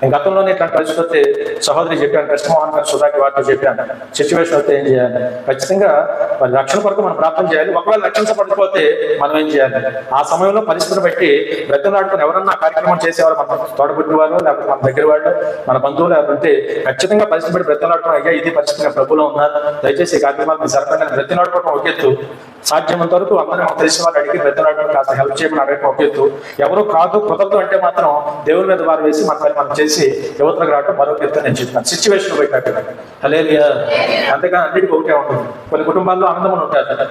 నేను గతంలోనే ఇట్లాంటి పరిస్థితి వస్తే సహోదరి చెప్పాను, కృష్ణమోహన్ గారు సుధాకి వారితో చెప్పాను. సిచ్యువేషన్ వస్తే ఏం చేయాలి? ఖచ్చితంగా మరి రక్షణ కొరకు మనం ప్రార్థన చేయాలి. ఒకవేళ రక్షించబడిపోతే మనం ఏం చేయాలి? ఆ సమయంలో పరిస్థితిని బట్టి బ్రతిమలాడుకుని ఎవరన్నా కార్యక్రమం చేసేవారు, మన తోడబుట్టిన లేకపోతే మన దగ్గర వాళ్ళు, మన బంధువులు ఎవరంటే ఖచ్చితంగా పరిస్థితి బట్టి బ్రతిమలాడుకుని అయ్యా ఇది పరిస్థితిగా ప్రభులో ఉన్నారు, దయచేసి ఈ కార్యక్రమాలు మీరు సరఫరా బ్రతిమలాడుకోవడం ఒక ఎత్తు. సాధ్యమంత వరకు అందరూ మాకు తెలిసిన వాళ్ళు అడిగి బ్రతిమలాడడం, కాస్త హెల్ప్ చేయమని అడగడం ఒక ఎత్తు. ఎవరు కాదు కుదరదు అంటే మాత్రం దేవుని మీద వారు వేసి మన పని మనం చేసి యువతలకు రావడం మరొక ఎత్తు నేను చెప్పాను. సిచ్యువేషన్ పెట్టినట్టు. హల్లెలూయా. అంతేగాని అన్నిటికీ ఒకటే ఉంటుంది. కొన్ని కుటుంబాల్లో ఆనందం ఉంటారు.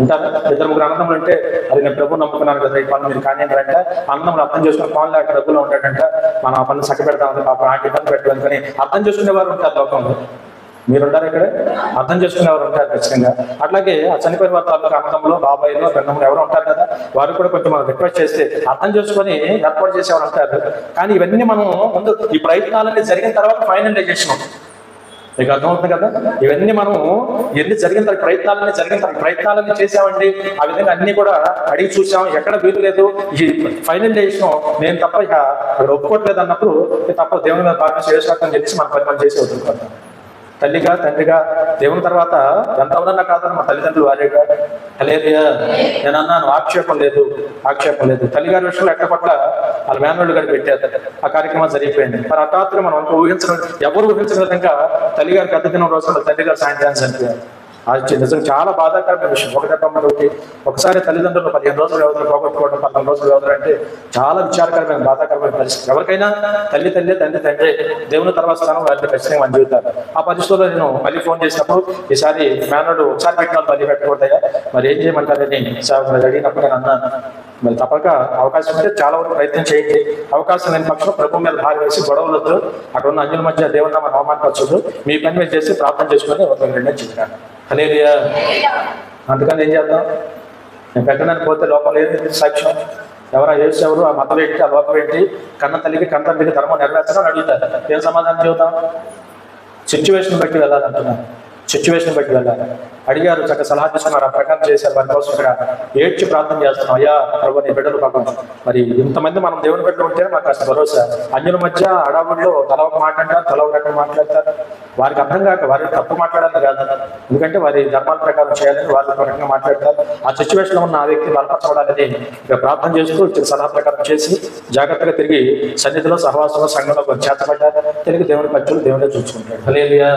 ఉంటారు 2-3 అన్నదమ్ములు ఉంటే అది నేను ప్రభు నమ్ముకున్నాను కదా, ఈ పనులు మీరు కానీ అంటే అన్నదమ్ములు అర్థం చేసుకుని పనులు అక్కడ డబ్బులో ఉంటాడంట, మనం ఆ పనులు చక్క పెడతామని పాప ఆంటీ ఇబ్బంది పెట్టడం కానీ అర్థం చేసుకునేవారు ఉంటారు లోకంలో. మీరు ఉంటారు ఇక్కడ, అర్థం చేసుకునేవారు ఉంటారు ఖచ్చితంగా. అట్లాగే ఆ చనిపోయిన వారి తాలూకు అన్నదమ్ములు, బాబాయిలు, పెద్దమ్ములు ఎవరు ఉంటారు కదా, వారు కూడా కొంచెం మనం రిక్వెస్ట్ చేస్తే అర్థం చేసుకొని ఏర్పాటు చేసేవారు ఉంటారు. కానీ ఇవన్నీ మనం ముందు ఈ ప్రయత్నాలన్నీ జరిగిన తర్వాత ఫైనలైజేషన్ మీకు అర్థమవుతుంది కదా. ఇవన్నీ మనం ఎన్ని జరిగిన తర్వాత ప్రయత్నాలన్నీ చేసామండి. ఆ విధంగా అన్ని కూడా అడిగి చూసాం, ఎక్కడ వీలు లేదు, ఈ ఫైనలైజేషన్ నేను తప్ప ఇక అక్కడ ఒప్పుకోవట్లేదు అన్నప్పుడు తప్ప దేవుని మీద బాగా చేసాకని చెప్పేసి మన పని మనం చేసి వదులుకుంటాం. తల్లిగా తండ్రిగా దేవుని తర్వాత ఎంత అవునన్నా కాదన్న మా తల్లిదండ్రులు వారేగా. హల్లెలూయా. నేను అన్నాను ఆక్షేపం లేదు. తల్లిగారి విషయంలో ఎక్కడ పట్ల వాళ్ళ మేనోళ్ళు గారు పెట్టారు, ఆ కార్యక్రమం జరిగిపోయింది. మరి హఠాత్తుగా మనం ఎవరు ఊహించిన విధంగా తల్లిగారికి అద్దె దినం రోజున తల్లిగారు సాయంత్రం చనిపోయారు. అది నిజంగా చాలా బాధాకరమైన విషయం. ఒకసారి తల్లిదండ్రులు 15 రోజులు వ్యవధులు పోగొట్టుకోవడం, 14 రోజులు వ్యవధులు అంటే చాలా విచారకరమైన బాధాకరమైన పరిస్థితి. ఎవరికైనా తల్లి తండ్రి దేవుని తర్వాత స్థానం వారిని ఖచ్చితంగా మన జీవితాలు. ఆ పరిస్థితుల్లో నేను మళ్ళీ ఫోన్ చేసినప్పుడు ఈసారి మేనోడు ఒకసారి పెట్టిన మళ్ళీ పెట్టకూడదయా, మరి ఏం చేయమంటారని అడిగినప్పుడు నేను అన్నాను, మరి తప్పక అవకాశం ఉంటే చాలా వరకు ప్రయత్నం చేయండి. అవకాశం లేని పక్షంలో ప్రభు మీద భారీ వేసి గొడవలతో అక్కడ ఉన్న అన్యుల మధ్య దేవుని మనం అవమానపరచదు, మీ పని మీద చేసి ప్రార్థన చేసుకుని ఒక 2 చెప్పాను. హల్లెలూయా. అందుకని ఏం చేద్దాం? నేను పెట్టడానికి పోతే లోపల ఏది సాక్ష్యం? ఎవరు ఆ మతం ఏంటి, ఆ లోపం ఏంటి, కన్న తల్లికి కన్న తండ్రికి ధర్మం నెరవేర్చాలని అడుగుతారు. ఏం సమాధానం చెబుతాం? సిచ్యువేషన్ బట్టి వెళ్ళాలంటున్నాను. సిచ్యువేషన్ బట్టి వెళ్ళాలి. అడిగారు, చక్కగా సలహా తీసుకున్నారు, ఆ ప్రకారం చేశారు. వారి కోసం ఇక్కడ ఏడ్చి ప్రార్థన చేస్తున్నాం. అయ్యా ప్రభు నీ బిడ్డలు పాపం మరి ఇంతమంది మనం దేవుని బిడ్డలు ఉంటేనే మాకు కాస్త భరోసా. అన్యుల మధ్య అడావుల్లో తల ఒక మాట అంటారు, తల ఒక రకంగా మాట్లాడతారు. వారికి అర్థం కాక వారి తప్పు మాట్లాడాలని కాదు, ఎందుకంటే వారి ధర్మాల ప్రకారం చేయాలని వారి ఒక రకంగా మాట్లాడతారు. ఆ సిచ్యువేషన్ లో ఉన్న ఆ వ్యక్తి బలపరచబడాలని ఇక ప్రార్థన చేస్తూ ఇచ్చిన సలహా ప్రకారం చేసి జాగ్రత్తగా తిరిగి సన్నిధిలో సహవాసంలో సంఘంలో కొంచెం చేతపడ్డారు. తిరిగి దేవుని ఖర్చులు దేవుడే చూసుకుంటాడు. హల్లెలూయా.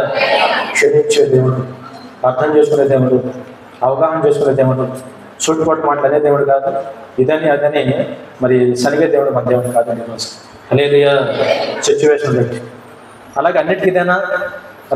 క్షమించే దేవుడు, అర్థం చేసుకునే దేవుడు, అవగాహన చేసుకునే దేవుడు, చుట్టుపట్టు మాట్లాడే దేవుడు కాదు. ఇదని అదని మరి సరిగే దేవుడు మన దేవుడు కాదని హల్లెలూయా. సిచ్యువేషన్ బట్టి అలాగే అన్నిటికీదేనా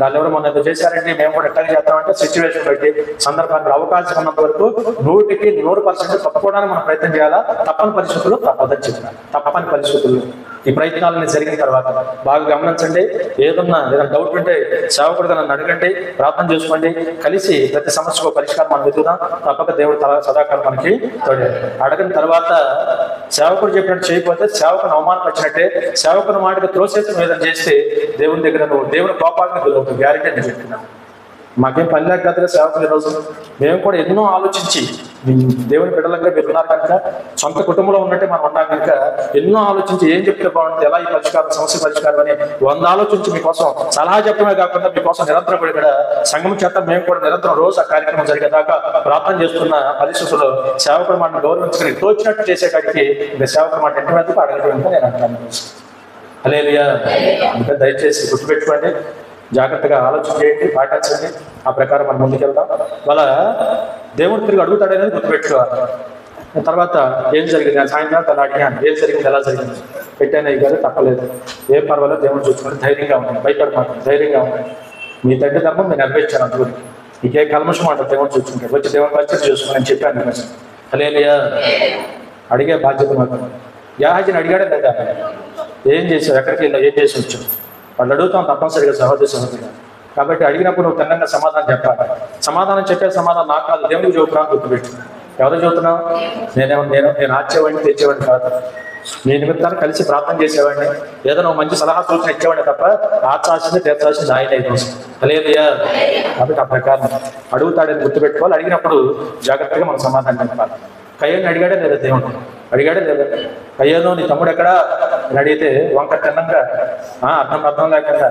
వాళ్ళు ఎవరు మొన్న చేశారంటే మేము కూడా ఎట్లా చేస్తామంటే సిచ్యువేషన్ బట్టి సందర్భానికి అవకాశం ఉన్నంత వరకు 100% తప్పుకోవడానికి మనం ప్రయత్నం చేయాలా. తప్పని పరిస్థితుల్లో తప్పదని చెప్పాలి. తప్పని పరిస్థితుల్లో ఈ ప్రయత్నాలన్నీ జరిగిన తర్వాత బాగా గమనించండి. ఏదైనా డౌట్ ఉంటే సేవకుడిగా నన్ను అడగండి, ప్రార్థన చేసుకోండి, కలిసి ప్రతి సమస్యకు పరిష్కారం మనం వెతుకుదాం. తప్పక దేవుడు సదాకాలం మనకి తోడే. అడగిన తర్వాత సేవకుడు చెప్పినట్టు చేయకపోతే సేవకుని అవమానపరిచినట్టే. సేవకుని మాటకు త్రోసేసిన విధంగా చేస్తే దేవుని దగ్గర నువ్వు దేవుని కోపానికి గురవుతావు. గ్యారెంటీ నేను చెప్తున్నాను. మాకేం పని లేక కదా సేవకులు. రోజు మేము కూడా ఎన్నో ఆలోచించి దేవుని బిడ్డలంగా మీరు ఉన్నారు కనుక, సొంత కుటుంబంలో ఉన్నట్టే మనం ఉన్నాం కనుక ఎన్నో ఆలోచించి ఏం చెప్తే బాగుంటుంది, ఎలా ఈ పరిష్కారం, సమస్య పరిష్కారం అని 100 ఆలోచించి మీకోసం సలహా చెప్పడమే కాకుండా మీకోసం నిరంతరం కూడా ఇక్కడ సంఘం చేత మేము కూడా నిరంతరం రోజు ఆ కార్యక్రమం జరిగేదాకా ప్రార్థన చేస్తున్న పరిస్థితుల్లో సేవకుడు మనం గౌరవించుకుని తోచినట్టు చేసే కాడికి ఇంకా సేవకుడు మాట ఎంతమందికి అడగడం ఎంత నేను అంటాను. హల్లెలూయా. అందుకని దయచేసి గుర్తుపెట్టుకోండి, జాగ్రత్తగా ఆలోచన చేయండి, పాటించండి. ఆ ప్రకారం మనం ముందుకెళ్దాం. వాళ్ళ దేవుడు తిరిగి అడుగుతాడనేది గుర్తుపెట్టుకోవాలి. తర్వాత ఏం జరిగింది, సాయంత్రం తను అడిగాను ఏం జరిగింది, ఎలా జరిగింది, పెట్టాను అయ్యారు, తప్పలేదు, ఏం పర్వాలేదు, దేవుడు చూసుకుంటే ధైర్యంగా ఉండండి, భయపడమాకండి, ధైర్యంగా ఉండండి. మీ తండ్రి ధర్మం నేను నెరవేర్చాను అందుకు ఇంకే కల్మషం అంటారు, దేవుడు చూసుకుంటాడు, వచ్చి దేవుని పరిచయం చేసుకుని అని చెప్పాను కొంచెం. హల్లెలూయా. అడిగే బాధ్యత మాకు. యాహాజీని అడిగాడే లేదా, ఏం చేసావు, ఎక్కడికి వెళ్ళావు, ఏం చేసి వచ్చావు, వాళ్ళు అడుగుతాం తప్పనిసరిగా సహోదరి సహోదరిగా. కాబట్టి అడిగినప్పుడు నువ్వు తిన్నంగా సమాధానం చెప్పాలి. సమాధానం చెప్పే సమాధానం నాకు కాదు, దేవుడికి చెబుతున్నాను, గుర్తుపెట్టు. ఎవరు చెబుతున్నావు? నేను ఆచేవాడిని, తెచ్చేవాడిని కాదు. నీ నిమిత్తాన్ని కలిసి ప్రార్థన చేసేవాడిని, ఏదో నువ్వు మంచి సలహా సూచన ఇచ్చేవాడిని తప్ప ఆచాల్సింది తీర్చాల్సింది ఆయన కోసం. అలేదయ్యా. కాబట్టి ఆ ప్రకారం అడుగుతాడని గుర్తుపెట్టుకోవాలి. అడిగినప్పుడు జాగ్రత్తగా మనం సమాధానం చెప్పాలి. కయ్యని అడిగాడే లేదా దేవుడు, అడిగాడే లేదా, అయ్యేదో నీ తమ్ముడు ఎక్కడా అని అడిగితే వంక తిన్నంగా అర్థం లేకుండా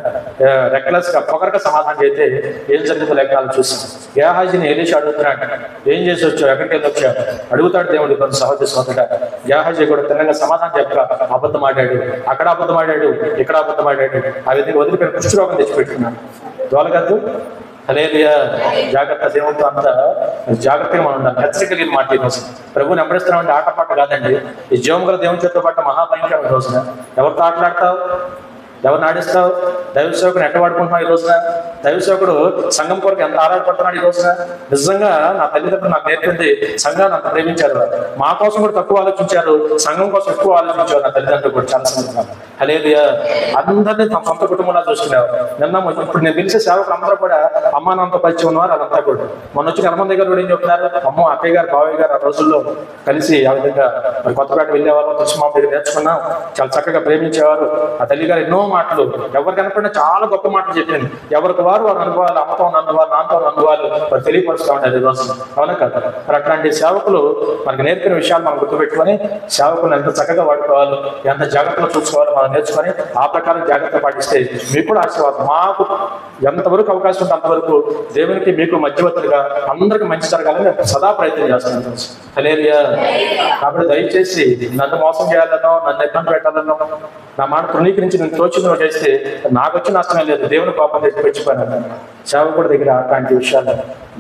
రెక్లెస్గా పొగరగా సమాధానం చేస్తే ఏం జరిగిందో లెక్కలు చూసి యాహాజీని ఏలేసి అడుగుతున్నాడు, ఏం చేసి వచ్చావు, ఎక్కడికి వెళ్ళి వచ్చావు, అడుగుతాడు దేవుడు కొన్ని సహోదరి సోదరుడా. యాహాజీ కూడా తిన్నంగా సమాధానం చెప్పక అబద్ధం ఆడాడు, అక్కడ అబద్ధం ఆడాడు, ఇక్కడ అబద్ధం ఆడాడు. ఆ విధంగా వదిలిపోయిన కుష్ఠరోగం తెచ్చిపెట్టుకున్నాడు. దోలగద్దు. హల్లెలూయా. జాగ్రత్త, దేవుడితో అంతా జాగ్రత్తగా మనం ఉండాలి. హెచ్చరికలు మాట ఈ రోజు ప్రభువుని వెంబడిస్తున్నామంటే ఆటపాట కాదండి. ఈ జీవం గల దేవుని చేత పాటు మహాభయంకరమైన రోజున ఎవరితో ఆటలాడతావు, ఎవరిని ఆడిస్తావు? దైవ సేవకుని ఎట్ట వాడుకుంటున్నావు ఈ రోజున? దైవ సేవకుడు సంఘం కొరకు ఎంత ఆరాటపడుతున్నాడు ఈ రోజున? నిజంగా నా తల్లిదండ్రులు నాకు నేర్పింది, సంఘాన్ని అంత ప్రేమించారు, మా కోసం కూడా తక్కువ ఆలోచించారు, సంఘం కోసం ఎక్కువ ఆలోచించారు నా తల్లిదండ్రులు కూడా చాలా సందర్భాలు. హల్లెలూయా. అందరినీ తమ సొంత కుటుంబంలో చూసుకునేవారు. ఇప్పుడు నేను పిలిచే సేవకులు అందరూ కూడా అమ్మా నాన్నతో పరిచయం ఉన్నవారు. అదంతా కూడా మొన్న వచ్చి హనుమంత్ దగ్గర కూడా ఏం చెప్తున్నారు, అమ్మో అక్కయ్య గారు బావయ్య గారు ఆ రోజుల్లో కలిసి ఆ విధంగా మరి కొత్తపేట వెళ్ళేవారు, తులసిమామ దగ్గర నేర్చుకున్నాం, చాలా చక్కగా ప్రేమించేవారు. ఆ తల్లి గారు ఎన్నో మాటలు, ఎవరు కనపడినా చాలా గొప్ప మాటలు చెప్పింది. ఎవరికి వారు అనుభవాలు, అమ్మతో ఉన్న అనుభవాలు, నాన్నతో ఉన్న అనుభవాలు మరి తెలియపరుస్తూ ఉంటారు ఈ రోజు. అవునా కదా? మరి అట్లాంటి సేవకులు మనకు నేర్పిన విషయాలు మనం గుర్తుపెట్టుకొని సేవకులను ఎంత చక్కగా వాడుకోవాలి, ఎంత జాగ్రత్తగా చూసుకోవాలి మనం నేర్చుకొని ఆ ప్రకారం జాగ్రత్త పాటిస్తే మీకు కూడా ఆశీర్వాదం. మాకు ఎంతవరకు అవకాశం ఉంటే అంతవరకు దేవునికి మీకు మధ్యవర్తులుగా అందరికీ మంచి జరగాలని నేను సదా ప్రయత్నం చేస్తాను. హల్లెలూయా. కాబట్టి దయచేసి నన్ను మోసం చేయాలనో, నన్ను ఇబ్బంది పెట్టాలనో, నా మాట తృణీకరించి నేను తోచిందో చేస్తే నాకు వచ్చి నష్టమే లేదు, దేవుని కోపం తెచ్చి పెంచిపోయాను. సేవకుడి దగ్గర అట్లాంటి విషయాలు